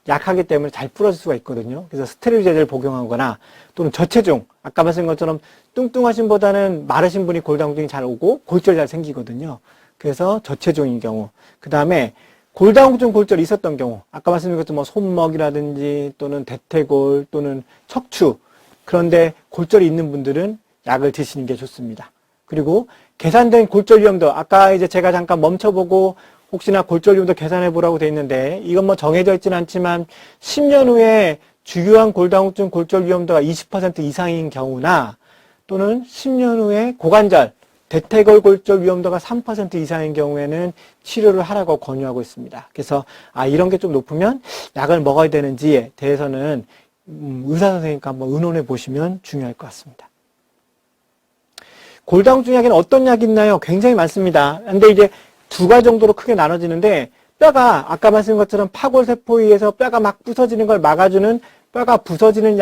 약하기 때문에 잘 부러질 수가 있거든요. 그래서 스테로이드 제제를 복용하거나 또는 저체중, 아까 말씀드린 것처럼 뚱뚱하신 보다는 마르신 분이 골다공증이 잘 오고 골절이 잘 생기거든요. 그래서 저체중인 경우. 그 다음에 골다공증 골절이 있었던 경우, 아까 말씀드린 것처럼 뭐 손목이라든지 또는 대퇴골 또는 척추, 그런데 골절이 있는 분들은 약을 드시는 게 좋습니다. 그리고 계산된 골절 위험도, 아까 이제 제가 잠깐 멈춰보고 혹시나 골절 위험도 계산해 보라고 돼 있는데, 이건 뭐 정해져 있지는 않지만 10년 후에 주요한 골다공증 골절 위험도가 20% 이상인 경우나 또는 10년 후에 고관절, 대퇴골 골절 위험도가 3% 이상인 경우에는 치료를 하라고 권유하고 있습니다. 그래서 이런 게 좀 높으면 약을 먹어야 되는지에 대해서는 의사 선생님과 한번 의논해 보시면 중요할 것 같습니다. 골다공증 약에는 어떤 약이 있나요? 굉장히 많습니다. 근데 이제 두 가지 정도로 크게 나눠지는데, 뼈가 아까 말씀드린 것처럼 파골세포에 의해서 뼈가 막 부서지는 걸 막아주는, 뼈가 부서지는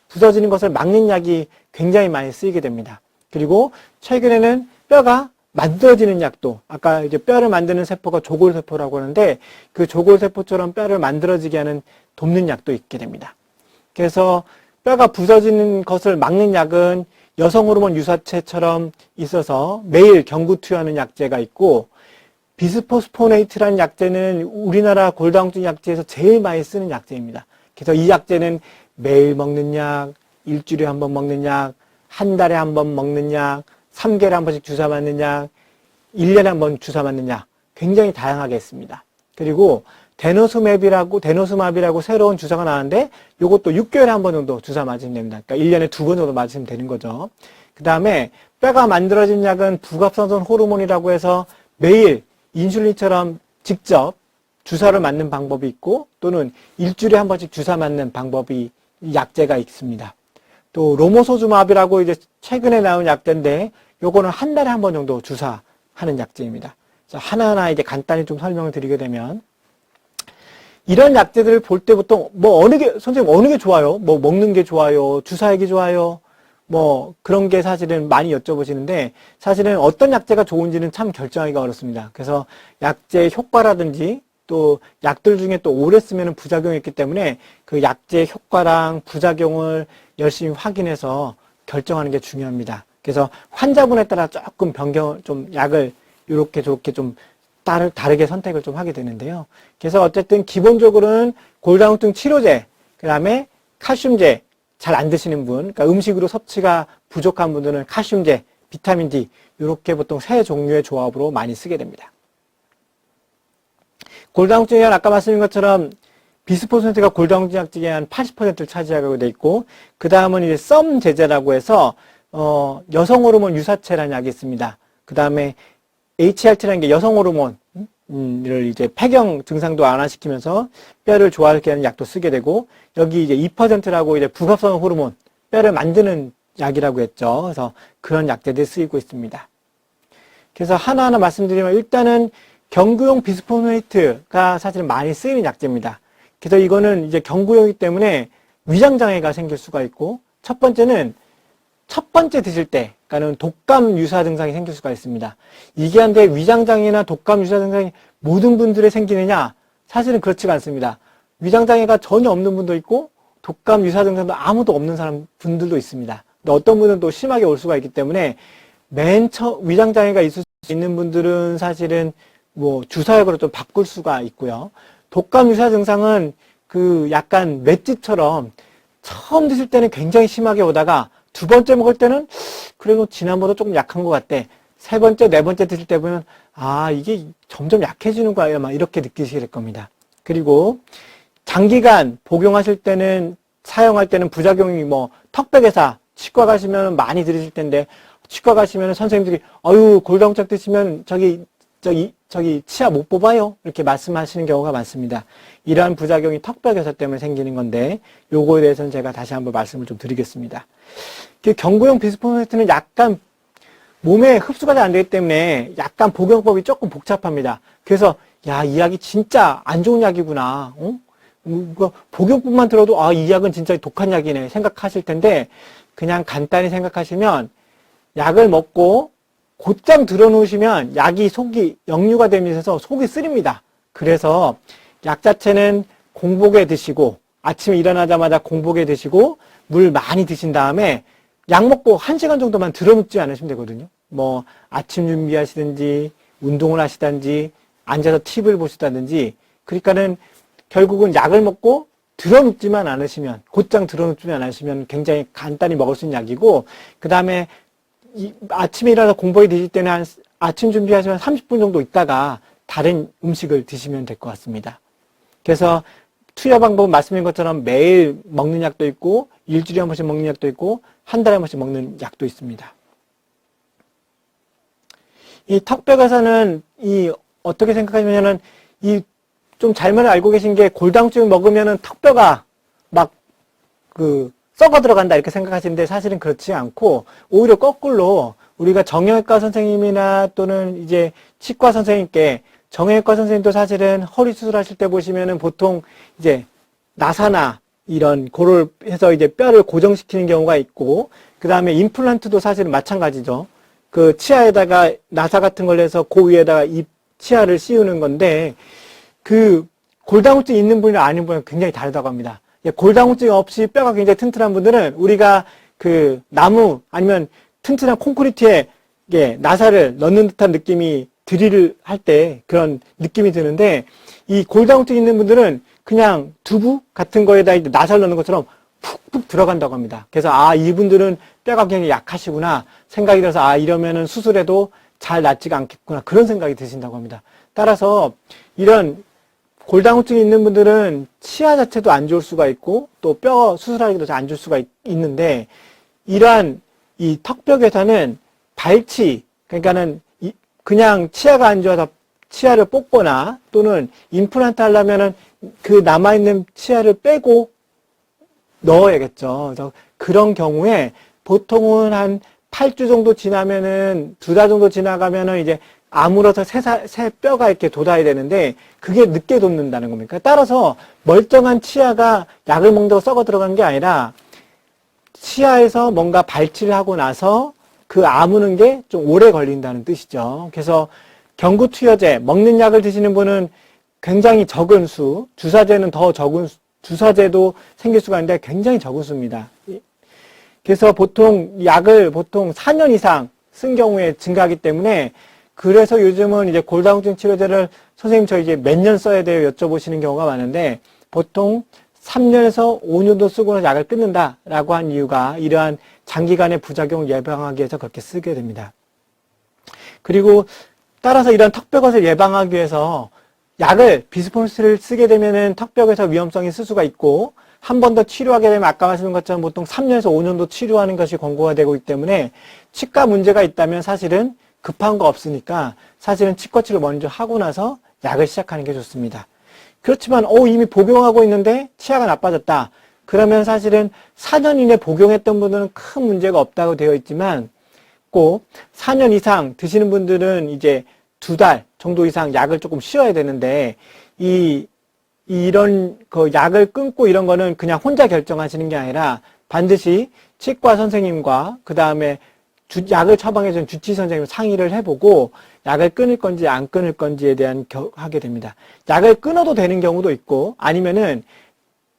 부서지는 것을 막는 약이 굉장히 많이 쓰이게 됩니다. 그리고 최근에는 뼈가 만들어지는 약도, 아까 이제 뼈를 만드는 세포가 조골세포라고 하는데, 그 조골세포처럼 뼈를 만들어지게 하는 돕는 약도 있게 됩니다. 그래서 뼈가 부서지는 것을 막는 약은 여성 호르몬 유사체처럼 있어서 매일 경구 투여하는 약제가 있고, 비스포스포네이트라는 약제는 우리나라 골다공증 약제에서 제일 많이 쓰는 약제입니다. 그래서 이 약제는 매일 먹는 약, 일주일에 한 번 먹는 약, 한 달에 한 번 먹는 약, 3개월에 한 번씩 주사 맞는 약, 1년에 한 번 주사 맞는 약, 굉장히 다양하게 있습니다. 그리고 데노스마비라고 새로운 주사가 나왔는데, 요것도 6개월에 한 번 정도 주사 맞으면 됩니다. 그러니까 1년에 2번 정도 맞으면 되는 거죠. 그 다음에 뼈가 만들어진 약은 부갑성선 호르몬이라고 해서 매일 인슐린처럼 직접 주사를 맞는 방법이 있고, 또는 일주일에 한 번씩 주사 맞는 방법이 약제가 있습니다. 또 로모소주마비라고 이제 최근에 나온 약제인데, 요거는 한 달에 한 번 정도 주사하는 약제입니다. 하나하나 이제 간단히 좀 설명을 드리게 되면, 이런 약제들을 볼 때 보통 선생님 어느 게 좋아요? 뭐 먹는 게 좋아요? 주사하기 좋아요? 뭐 그런 게 사실은 많이 여쭤보시는데, 사실은 어떤 약제가 좋은지는 참 결정하기가 어렵습니다. 그래서 약제의 효과라든지 또 약들 중에 또 오래 쓰면 부작용이 있기 때문에 그 약제의 효과랑 부작용을 열심히 확인해서 결정하는 게 중요합니다. 그래서 환자분에 따라 조금 약을 이렇게 저렇게 좀 다르게 선택을 좀 하게 되는데요. 그래서 어쨌든 기본적으로는 골다공증 치료제, 그 다음에 칼슘제, 잘 안 드시는 분, 그러니까 음식으로 섭취가 부족한 분들은 칼슘제, 비타민 D, 이렇게 보통 세 종류의 조합으로 많이 쓰게 됩니다. 골다공증 약, 아까 말씀드린 것처럼 비스포스포네이트가 골다공증 약 중에 한 80%를 차지하고 돼 있고, 그 다음은 이제 썸 제제라고 해서 여성 호르몬 유사체라는 약이 있습니다. 그 다음에 HRT라는 게 여성 호르몬을 이제 폐경 증상도 완화시키면서 뼈를 좋아하게 하는 약도 쓰게 되고, 여기 이제 2%라고 이제 부갑성 호르몬, 뼈를 만드는 약이라고 했죠. 그래서 그런 약제들이 쓰이고 있습니다. 그래서 하나하나 말씀드리면, 일단은 경구용 비스포스포네이트가 사실 많이 쓰이는 약제입니다. 그래서 이거는 이제 경구용이기 때문에 위장장애가 생길 수가 있고, 첫 번째 드실 때, 그러니까는 독감 유사 증상이 생길 수가 있습니다. 이게 한데 위장장애나 독감 유사 증상이 모든 분들에 생기느냐? 사실은 그렇지가 않습니다. 위장장애가 전혀 없는 분도 있고, 독감 유사 증상도 아무도 없는 분들도 있습니다. 근데 어떤 분은 또 심하게 올 수가 있기 때문에, 위장장애가 있을 수 있는 분들은 사실은 뭐 주사약으로 좀 바꿀 수가 있고요. 독감 유사 증상은 그 약간 맷집처럼 처음 드실 때는 굉장히 심하게 오다가 두 번째 먹을 때는 그래도 지난번보다 조금 약한 것 같대. 세 번째, 네 번째 드실 때 보면 아, 이게 점점 약해지는 거예요. 막 이렇게 느끼시게 될 겁니다. 그리고 장기간 복용하실 때는 사용할 때는 부작용이 뭐 턱백에사 치과 가시면 많이 들으실 텐데 치과 가시면 선생님들이 아유 골다공증 드시면 저기 치아 못 뽑아요 이렇게 말씀하시는 경우가 많습니다. 이러한 부작용이 턱벽에서 때문에 생기는 건데 요거에 대해서는 제가 다시 한번 말씀을 좀 드리겠습니다. 경구용 비스포스페트는 약간 몸에 흡수가 잘 안 되기 때문에 약간 복용법이 조금 복잡합니다. 그래서 야, 이 약이 진짜 안 좋은 약이구나. 복용법만 들어도 아, 이 약은 진짜 독한 약이네 생각하실 텐데 그냥 간단히 생각하시면 약을 먹고 곧장 들어놓으시면 약이 속이 역류가 되면서 속이 쓰립니다. 그래서 약 자체는 공복에 드시고 아침에 일어나자마자 공복에 드시고 물 많이 드신 다음에 약 먹고 1시간 정도만 들어눕지 않으시면 되거든요. 뭐 아침 준비하시든지 운동을 하시든지 앉아서 TV를 보시다든지 그러니까는 결국은 약을 먹고 들어눕지만 않으시면 곧장 들어눕지만 않으시면 굉장히 간단히 먹을 수 있는 약이고 그 다음에 아침에 일어나서 공복에 드실 때는 한 아침 준비하시면 30분 정도 있다가 다른 음식을 드시면 될 것 같습니다. 그래서 투여 방법은 말씀드린 것처럼 매일 먹는 약도 있고 일주일에 한 번씩 먹는 약도 있고 한 달에 한 번씩 먹는 약도 있습니다. 이 턱벽에서는 어떻게 생각하시면은 좀 잘못 알고 계신 게 골다공증 먹으면은 턱뼈가 막 썩어 들어간다 이렇게 생각하시는데 사실은 그렇지 않고 오히려 거꾸로 우리가 정형외과 선생님이나 또는 이제 치과 선생님께 정형외과 선생님도 사실은 허리 수술하실 때 보시면은 보통 이제 나사나 이런 고를 해서 이제 뼈를 고정시키는 경우가 있고 그 다음에 임플란트도 사실은 마찬가지죠. 그 치아에다가 나사 같은 걸 해서 그 위에다가 이 치아를 씌우는 건데 그 골다공증 있는 분이랑 아닌 분은 굉장히 다르다고 합니다. 골다공증 없이 뼈가 굉장히 튼튼한 분들은 우리가 그 나무 아니면 튼튼한 콘크리트에 나사를 넣는 듯한 느낌이 드릴을 할 때 그런 느낌이 드는데 이 골다공증 있는 분들은 그냥 두부 같은 거에다 나사를 넣는 것처럼 푹푹 들어간다고 합니다. 그래서 아 이분들은 뼈가 굉장히 약하시구나 생각이 들어서 아 이러면은 수술해도 잘 낫지가 않겠구나 그런 생각이 드신다고 합니다. 따라서 이런 골다공증이 있는 분들은 치아 자체도 안 좋을 수가 있고 또 뼈 수술하기도 안 좋을 수가 있는데 이러한 이 턱벽에서는 발치 그러니까는 그냥 치아가 안 좋아서 치아를 뽑거나 또는 임플란트 하려면은 그 남아있는 치아를 빼고 넣어야겠죠. 그래서 그런 경우에 보통은 한 8주 정도 지나면은 2달 정도 지나가면은 이제 아물어서 새 뼈가 이렇게 돋아야 되는데 그게 늦게 돋는다는 겁니다. 따라서 멀쩡한 치아가 약을 먹는다고 썩어 들어간 게 아니라 치아에서 뭔가 발치를 하고 나서 그 아무는 게 좀 오래 걸린다는 뜻이죠. 그래서 경구투여제 먹는 약을 드시는 분은 굉장히 적은 수, 주사제는 더 적은 수, 주사제도 생길 수가 있는데 굉장히 적은 수입니다. 그래서 약을 보통 4년 이상 쓴 경우에 증가하기 때문에 그래서 요즘은 이제 골다공증 치료제를 선생님 저 이제 몇 년 써야 돼요 여쭤보시는 경우가 많은데 보통 3년에서 5년도 쓰고 나서 약을 끊는다라고 한 이유가 이러한 장기간의 부작용을 예방하기 위해서 그렇게 쓰게 됩니다. 그리고 따라서 이런 턱벽옷을 예방하기 위해서 약을 비스포스를 쓰게 되면은 턱벽에서 위험성이 있을 수가 있고 한 번 더 치료하게 되면 아까 말씀드린 것처럼 보통 3년에서 5년도 치료하는 것이 권고가 되고 있기 때문에 치과 문제가 있다면 사실은 급한 거 없으니까 사실은 치과 치료 먼저 하고 나서 약을 시작하는 게 좋습니다. 그렇지만 이미 복용하고 있는데 치아가 나빠졌다. 그러면 사실은 4년 이내 복용했던 분들은 큰 문제가 없다고 되어 있지만 꼭 4년 이상 드시는 분들은 이제 2달 정도 이상 약을 조금 쉬어야 되는데 이런 그 약을 끊고 이런 거는 그냥 혼자 결정하시는 게 아니라 반드시 치과 선생님과 그 다음에 약을 처방해준 주치 선생님 상의를 해보고 약을 끊을 건지 안 끊을 건지에 대한 하게 됩니다. 약을 끊어도 되는 경우도 있고 아니면은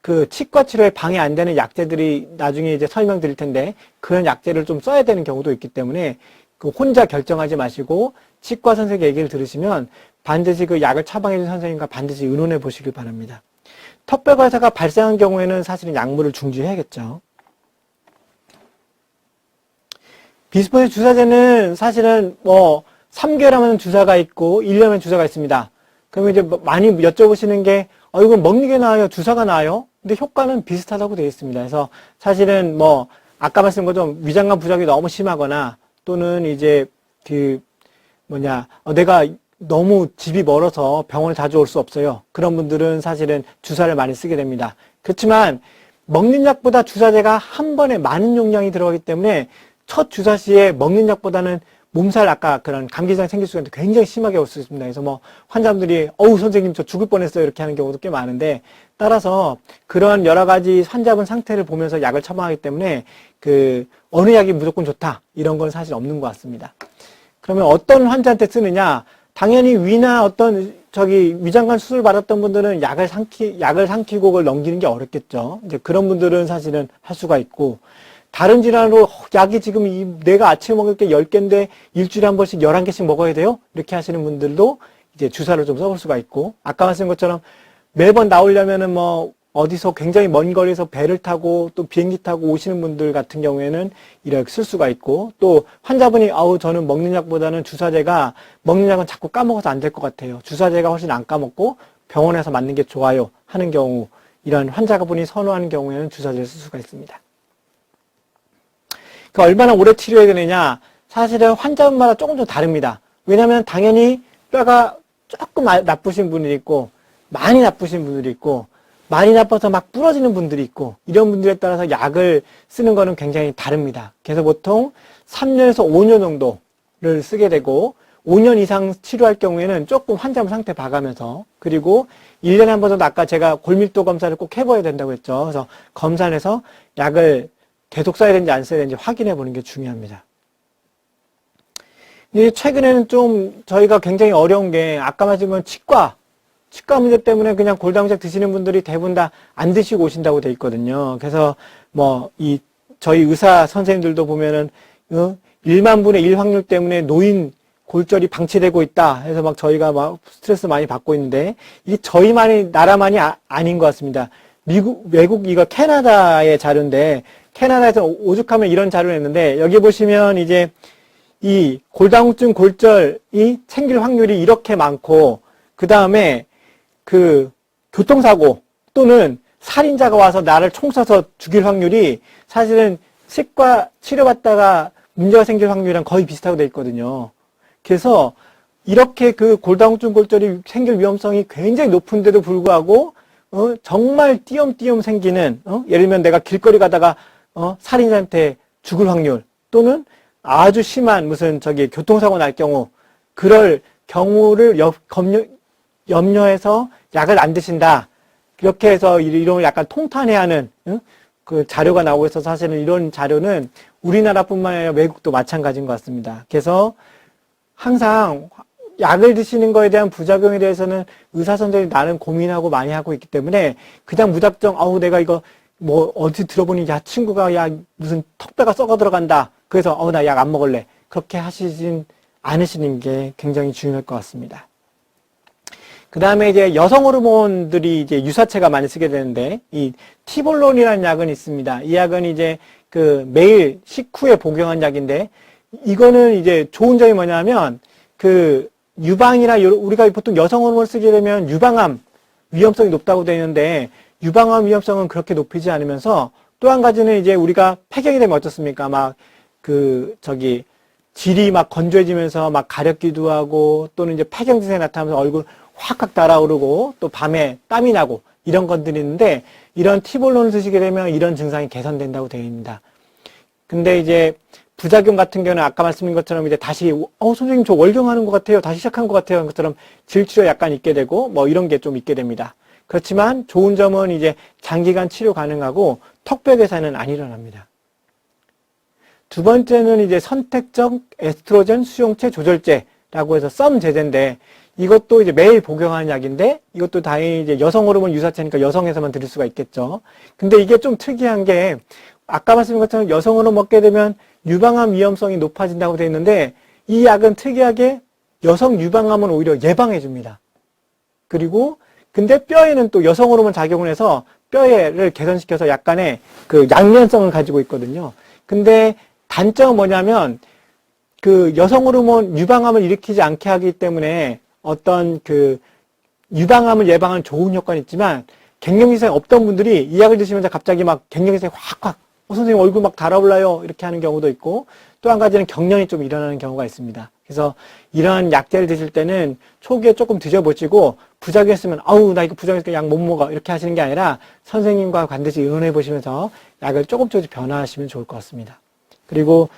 그 치과 치료에 방해 안 되는 약제들이 나중에 이제 설명드릴 텐데 그런 약제를 좀 써야 되는 경우도 있기 때문에 그 혼자 결정하지 마시고 치과 선생님 얘기를 들으시면 반드시 그 약을 처방해 준 선생님과 반드시 의논해 보시길 바랍니다. 턱뼈가사가 발생한 경우에는 사실은 약물을 중지해야겠죠. 비스포닌 주사제는 사실은 뭐 3개월 하면 주사가 있고 1년 하면 주사가 있습니다. 그러면 이제 많이 여쭤보시는 게 이건 먹는 게 나아요? 주사가 나아요? 근데 효과는 비슷하다고 되어 있습니다. 그래서 사실은 뭐 아까 말씀드린 것처럼 위장관 부작용이 너무 심하거나 또는 이제 내가 너무 집이 멀어서 병원에 자주 올 수 없어요. 그런 분들은 사실은 주사를 많이 쓰게 됩니다. 그렇지만 먹는 약보다 주사제가 한 번에 많은 용량이 들어가기 때문에 첫 주사 시에 먹는 약보다는 몸살 아까 그런 감기증이 생길 수가 있는데 굉장히 심하게 올 수 있습니다. 그래서 뭐 환자분들이 선생님 저 죽을 뻔했어요 이렇게 하는 경우도 꽤 많은데 따라서 그런 여러 가지 환자분 상태를 보면서 약을 처방하기 때문에 어느 약이 무조건 좋다 이런 건 사실 없는 것 같습니다. 그러면 어떤 환자한테 쓰느냐? 당연히 위나 어떤 위장관 수술 받았던 분들은 약을 삼키고 그걸 넘기는 게 어렵겠죠. 이제 그런 분들은 사실은 할 수가 있고 다른 질환으로 약이 지금 내가 아침에 먹을 게 10개인데 일주일에 한 번씩 11개씩 먹어야 돼요? 이렇게 하시는 분들도 이제 주사를 좀 써볼 수가 있고 아까 말씀드린 것처럼 매번 나오려면은 뭐 어디서 굉장히 먼 거리에서 배를 타고 또 비행기 타고 오시는 분들 같은 경우에는 이렇게 쓸 수가 있고 또 환자분이 저는 먹는 약보다는 주사제가 먹는 약은 자꾸 까먹어서 안 될 것 같아요. 주사제가 훨씬 안 까먹고 병원에서 맞는 게 좋아요 하는 경우 이런 환자분이 선호하는 경우에는 주사제를 쓸 수가 있습니다. 얼마나 오래 치료해야 되느냐 사실은 환자분마다 조금 좀 다릅니다. 왜냐하면 당연히 뼈가 조금 나쁘신 분들이 있고 많이 나쁘신 분들이 있고 많이 나빠서 막 부러지는 분들이 있고 이런 분들에 따라서 약을 쓰는 거는 굉장히 다릅니다. 그래서 보통 3년에서 5년 정도를 쓰게 되고 5년 이상 치료할 경우에는 조금 환자분 상태 봐가면서 그리고 1년에 한 번 정도 아까 제가 골밀도 검사를 꼭 해봐야 된다고 했죠. 그래서 검사를 해서 약을 계속 써야 되는지 안 써야 되는지 확인해 보는 게 중요합니다. 최근에는 좀 저희가 굉장히 어려운 게 아까 말씀드린 치과 문제 때문에 그냥 골다공약 드시는 분들이 대부분 다 안 드시고 오신다고 돼 있거든요. 그래서 저희 의사 선생님들도 보면은 1만 분의 1 확률 때문에 노인 골절이 방치되고 있다 해서 막 저희가 막 스트레스 많이 받고 있는데 이게 나라만이 아닌 것 같습니다. 외국 이거 캐나다의 자료인데 캐나다에서 오죽하면 이런 자료를 냈는데 여기 보시면 이제 이 골다공증 골절이 생길 확률이 이렇게 많고 그 다음에 교통사고 또는 살인자가 와서 나를 총 쏴서 죽일 확률이 사실은 치과 치료받다가 문제가 생길 확률이랑 거의 비슷하게 돼 있거든요. 그래서 이렇게 골다공증 골절이 생길 위험성이 굉장히 높은데도 불구하고 정말 띄엄띄엄 생기는 예를 들면 내가 길거리 가다가 살인자한테 죽을 확률 또는 아주 심한 교통사고 날 경우 그럴 경우를 염려해서 약을 안 드신다. 이렇게 해서 이런 약간 통탄해야 하는 그 자료가 나오고 있어서 사실은 이런 자료는 우리나라뿐만 아니라 외국도 마찬가지인 것 같습니다. 그래서 항상 약을 드시는 거에 대한 부작용에 대해서는 의사 선생님이 나는 고민하고 많이 하고 있기 때문에 그냥 무작정 내가 이거 어디 들어보니 친구가 무슨 턱뼈가 썩어 들어간다. 그래서 나 약 안 먹을래. 그렇게 하시진 않으시는 게 굉장히 중요할 것 같습니다. 그 다음에 이제 여성 호르몬들이 이제 유사체가 많이 쓰게 되는데 이 티볼론이라는 약은 있습니다. 이 약은 이제 매일 식후에 복용한 약인데 이거는 이제 좋은 점이 뭐냐면 유방이나 우리가 보통 여성 호르몬을 쓰게 되면 유방암 위험성이 높다고 되어 있는데 유방암 위험성은 그렇게 높이지 않으면서 또 한 가지는 이제 우리가 폐경이 되면 어떻습니까? 질이 건조해지면서 가렵기도 하고 또는 이제 폐경 증상이 나타나면서 얼굴 확 달아오르고 또 밤에 땀이 나고 이런 것들이 있는데 이런 티볼론을 드시게 되면 이런 증상이 개선된다고 되어 있습니다. 근데 이제 부작용 같은 경우는 아까 말씀드린 것처럼 이제 다시 선생님 저 월경하는 것 같아요. 다시 시작한 것 같아요. 것처럼 질치료 약간 있게 되고 이런 게 좀 있게 됩니다. 그렇지만 좋은 점은 이제 장기간 치료 가능하고 턱뼈 괴사는 안 일어납니다. 두 번째는 이제 선택적 에스트로겐 수용체 조절제라고 해서 썸 제제인데 이것도 이제 매일 복용하는 약인데 이것도 다행히 이제 여성 호르몬 유사체니까 여성에서만 드릴 수가 있겠죠. 근데 이게 좀 특이한 게 아까 말씀드린 것처럼 여성 호르몬 먹게 되면 유방암 위험성이 높아진다고 되어 있는데 이 약은 특이하게 여성 유방암은 오히려 예방해 줍니다. 그리고 근데 뼈에는 또 여성 호르몬 작용을 해서 뼈를 개선시켜서 약간의 그 양면성을 가지고 있거든요. 근데 단점은 뭐냐면 그 여성 호르몬 유방암을 일으키지 않게 하기 때문에 어떤 그 유방암을 예방하는 좋은 효과는 있지만 갱년기증이 없던 분들이 이 약을 드시면서 갑자기 막 갱년기증이 확 선생님 얼굴 막 달아올라요 이렇게 하는 경우도 있고 또 한 가지는 경련이 좀 일어나는 경우가 있습니다. 그래서 이런 약제를 드실 때는 초기에 조금 드셔보시고 부작용했으면 아우 나 이거 부작용했으니까 약 못 먹어 이렇게 하시는 게 아니라 선생님과 반드시 의논해 보시면서 약을 조금씩 변화하시면 좋을 것 같습니다. 그리고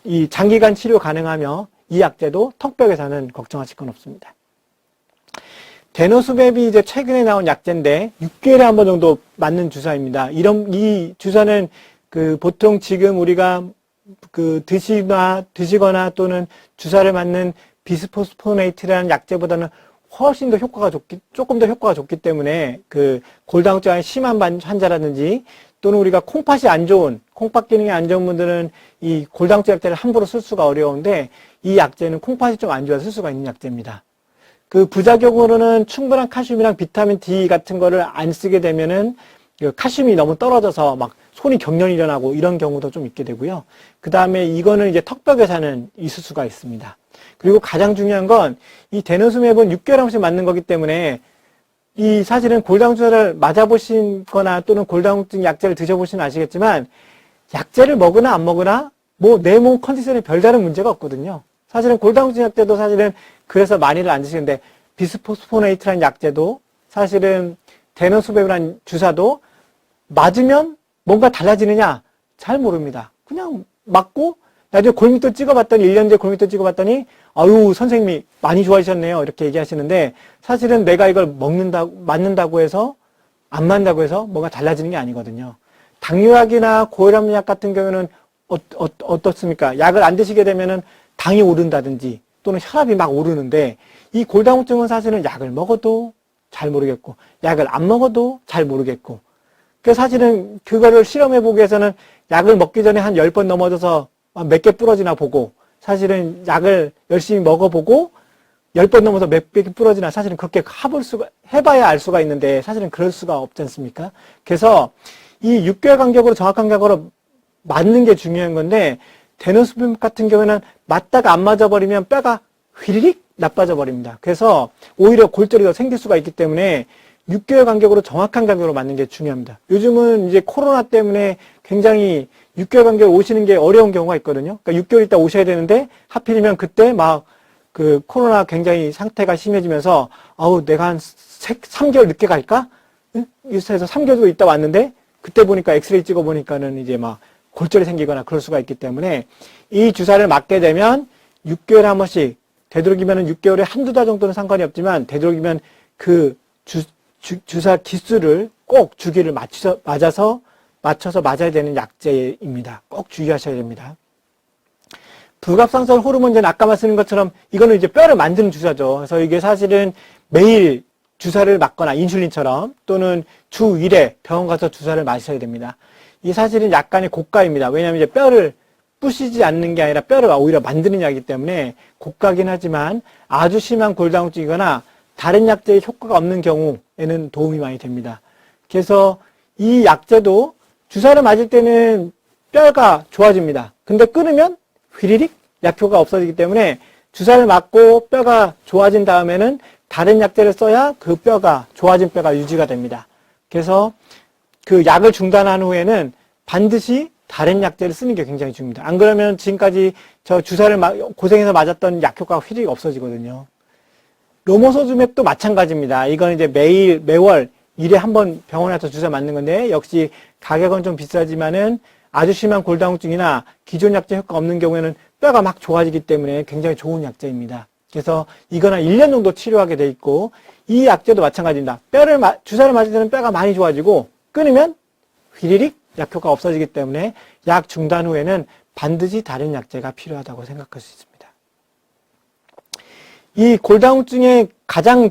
이 장기간 치료 가능하며 이 약제도 턱벽에서는 걱정하실 건 없습니다. 데노스맵이 이제 최근에 나온 약제인데 6개월에 한 번 정도 맞는 주사입니다. 이 주사는 그 보통 지금 우리가 그 드시거나 또는 주사를 맞는 비스포스포네이트라는 약제보다는 훨씬 더 조금 더 효과가 좋기 때문에 그 골다공증이 심한 환자라든지 또는 우리가 콩팥이 안 좋은, 콩팥 기능이 안 좋은 분들은 이 골다공증 약제를 함부로 쓸 수가 어려운데 이 약제는 콩팥이 좀 안 좋아서 쓸 수가 있는 약제입니다. 그 부작용으로는 충분한 칼슘이랑 비타민 D 같은 거를 안 쓰게 되면은 칼슘이 너무 떨어져서 막 손이 경련이 일어나고 이런 경우도 좀 있게 되고요. 그 다음에 이거는 이제 턱벽에서는 있을 수가 있습니다. 그리고 가장 중요한 건 이 데노스맵은 6개월에 한 번씩 맞는 거기 때문에 이 사실은 골다공증을 맞아보신 거나 또는 골다공증 약제를 드셔보시면 아시겠지만 약제를 먹으나 안 먹으나 뭐 내 몸 컨디션에 별다른 문제가 없거든요. 사실은 골다공증 약제도 사실은 그래서 많이들 안 드시는데 비스포스포네이트라는 약제도 사실은 데노스맵이라는 주사도 맞으면 뭔가 달라지느냐? 잘 모릅니다. 그냥 맞고 나중에 골밑도 찍어봤더니 1년 뒤에 골밑도 찍어봤더니 아유 선생님이 많이 좋아지셨네요 이렇게 얘기하시는데 사실은 내가 이걸 맞는다고 해서 안 맞는다고 해서 뭔가 달라지는 게 아니거든요. 당뇨약이나 고혈압약 같은 경우는 어떻습니까? 약을 안 드시게 되면은 당이 오른다든지 또는 혈압이 막 오르는데 이 골다공증은 사실은 약을 먹어도 잘 모르겠고 약을 안 먹어도 잘 모르겠고 그래서 사실은 그거를 실험해보기 위해서는 약을 먹기 전에 한 10번 넘어져서 몇 개 부러지나 보고 사실은 약을 열심히 먹어보고 10번 넘어서 몇 개 부러지나 사실은 그렇게 해봐야 알 수가 있는데 사실은 그럴 수가 없지 않습니까? 그래서 이 6개월 간격으로 정확한 간격으로 맞는 게 중요한 건데 데노스맵 같은 경우에는 맞다가 안 맞아버리면 뼈가 휘리릭 나빠져 버립니다. 그래서 오히려 골절이 더 생길 수가 있기 때문에 6개월 간격으로 정확한 간격으로 맞는 게 중요합니다. 요즘은 이제 코로나 때문에 굉장히 6개월 간격으로 오시는 게 어려운 경우가 있거든요. 그러니까 6개월 있다 오셔야 되는데 하필이면 그때 막 그 코로나 굉장히 상태가 심해지면서 아우 내가 한 3개월 늦게 갈까? 유사해서 3개월 있다 왔는데 그때 보니까 엑스레이 찍어 보니까는 이제 막 골절이 생기거나 그럴 수가 있기 때문에 이 주사를 맞게 되면 6개월에 한 번씩 되도록이면 6개월에 한두 달 정도는 상관이 없지만 되도록이면 그 주사 기수를 꼭 주기를 맞춰서 맞아야 되는 약제입니다. 꼭 주의하셔야 됩니다. 부갑상선 호르몬제는 아까 말씀드린 것처럼 이거는 이제 뼈를 만드는 주사죠. 그래서 이게 사실은 매일 주사를 맞거나 인슐린처럼 또는 주 1회 병원 가서 주사를 맞으셔야 됩니다. 이 사실은 약간의 고가입니다. 왜냐하면 이제 뼈를 부시지 않는 게 아니라 뼈를 오히려 만드는 약이기 때문에 고가긴 하지만 아주 심한 골다공증이거나 다른 약제의 효과가 없는 경우에는 도움이 많이 됩니다. 그래서 이 약제도 주사를 맞을 때는 뼈가 좋아집니다. 근데 끊으면 휘리릭 약효가 없어지기 때문에 주사를 맞고 뼈가 좋아진 다음에는 다른 약제를 써야 그 뼈가 좋아진 뼈가 유지가 됩니다. 그래서 그 약을 중단한 후에는 반드시 다른 약제를 쓰는 게 굉장히 중요합니다. 안 그러면 지금까지 저 주사를 고생해서 맞았던 약효과가 휘리릭 없어지거든요. 로모소주맵도 마찬가지입니다. 이건 이제 매월 1회 한 번 병원에 가서 주사 맞는 건데 역시 가격은 좀 비싸지만은 아주 심한 골다공증이나 기존 약제 효과 없는 경우에는 뼈가 막 좋아지기 때문에 굉장히 좋은 약제입니다. 그래서 이건 한 1년 정도 치료하게 돼 있고 이 약제도 마찬가지입니다. 주사를 맞을 때는 뼈가 많이 좋아지고 끊으면 휘리릭 약효가 없어지기 때문에 약 중단 후에는 반드시 다른 약제가 필요하다고 생각할 수 있습니다. 이 골다공증의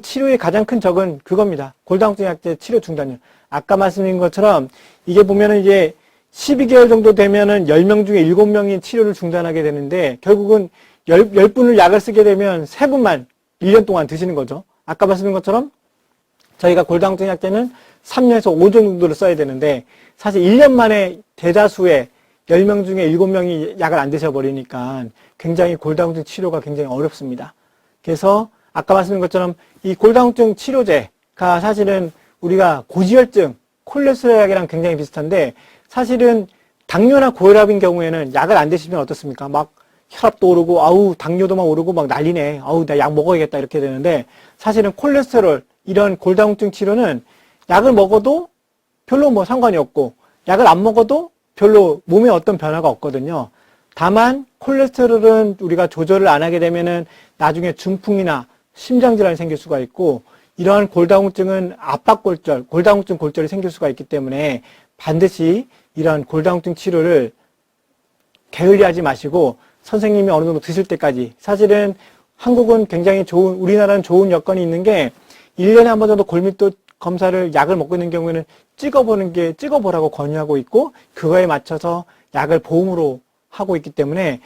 치료의 가장 큰 적은 그겁니다. 골다공증 약제 치료 중단율. 아까 말씀드린 것처럼 이게 보면은 이제 12개월 정도 되면은 10명 중에 7명이 치료를 중단하게 되는데, 결국은 10분을 약을 쓰게 되면 3분만 1년 동안 드시는 거죠. 아까 말씀드린 것처럼 저희가 골다공증 약제는 3년에서 5년 정도를 써야 되는데, 사실 1년 만에 대다수의 10명 중에 7명이 약을 안 드셔버리니까 굉장히 골다공증 치료가 굉장히 어렵습니다. 그래서 아까 말씀드린 것처럼 이 골다공증 치료제가 사실은 우리가 고지혈증, 콜레스테롤 약이랑 굉장히 비슷한데, 사실은 당뇨나 고혈압인 경우에는 약을 안 드시면 어떻습니까? 막 혈압도 오르고, 아우, 당뇨도 막 오르고 막 난리네. 아우, 나 약 먹어야겠다. 이렇게 되는데, 사실은 콜레스테롤, 이런 골다공증 치료는 약을 먹어도 별로 뭐 상관이 없고, 약을 안 먹어도 별로 몸에 어떤 변화가 없거든요. 다만 콜레스테롤은 우리가 조절을 안 하게 되면은 나중에 중풍이나 심장질환이 생길 수가 있고, 이러한 골다공증은 압박골절, 골다공증 골절이 생길 수가 있기 때문에 반드시 이러한 골다공증 치료를 게을리하지 마시고 선생님이 어느 정도 드실 때까지, 사실은 한국은 굉장히 좋은, 우리나라는 좋은 여건이 있는 게 1년에 한 번 정도 골밀도 검사를 약을 먹고 있는 경우에는 찍어보라고 권유하고 있고, 그거에 맞춰서 약을 보험으로 하고 있기 때문에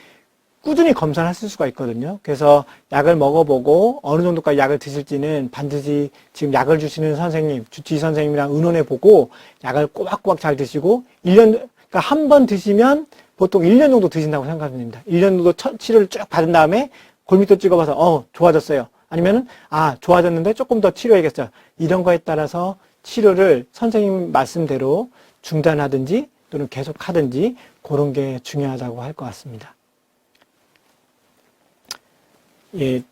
꾸준히 검사를 하실 수가 있거든요. 그래서 약을 먹어보고 어느 정도까지 약을 드실지는 반드시 지금 약을 주시는 선생님, 주치의 선생님이랑 의논해 보고 약을 꼬박꼬박 잘 드시고, 1년, 그러니까 한 번 드시면 보통 1년 정도 드신다고 생각하면 됩니다. 1년 정도 치료를 쭉 받은 다음에 골밀도 찍어봐서 좋아졌어요. 아니면은 좋아졌는데 조금 더 치료해야겠어요. 이런 거에 따라서 치료를 선생님 말씀대로 중단하든지 또는 계속하든지 그런 게 중요하다고 할 것 같습니다. 예,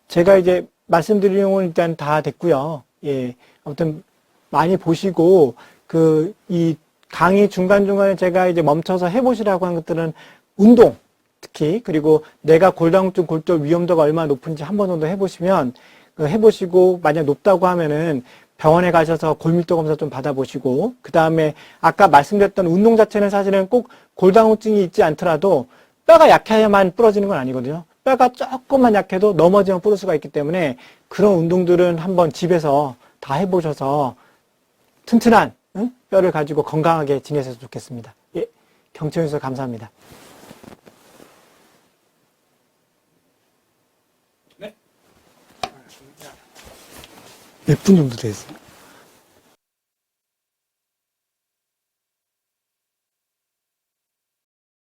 제가 이제 말씀드린 내용은 일단 다 됐고요. 예, 아무튼 많이 보시고 이 강의 중간중간에 제가 이제 멈춰서 해보시라고 한 것들은 운동, 특히, 그리고 내가 골다공증 골절 위험도가 얼마나 높은지 한 번 정도 해보시면, 해보시고, 만약 높다고 하면은 병원에 가셔서 골밀도 검사 좀 받아보시고, 그 다음에 아까 말씀드렸던 운동 자체는 사실은 꼭 골다공증이 있지 않더라도 뼈가 약해야만 부러지는 건 아니거든요. 뼈가 조금만 약해도 넘어지면 부러질 수가 있기 때문에 그런 운동들은 한번 집에서 다 해보셔서 튼튼한 뼈를 가지고 건강하게 지내셨으면 좋겠습니다. 예, 경청해 주셔서 감사합니다. 네. 몇 분 정도 됐어요?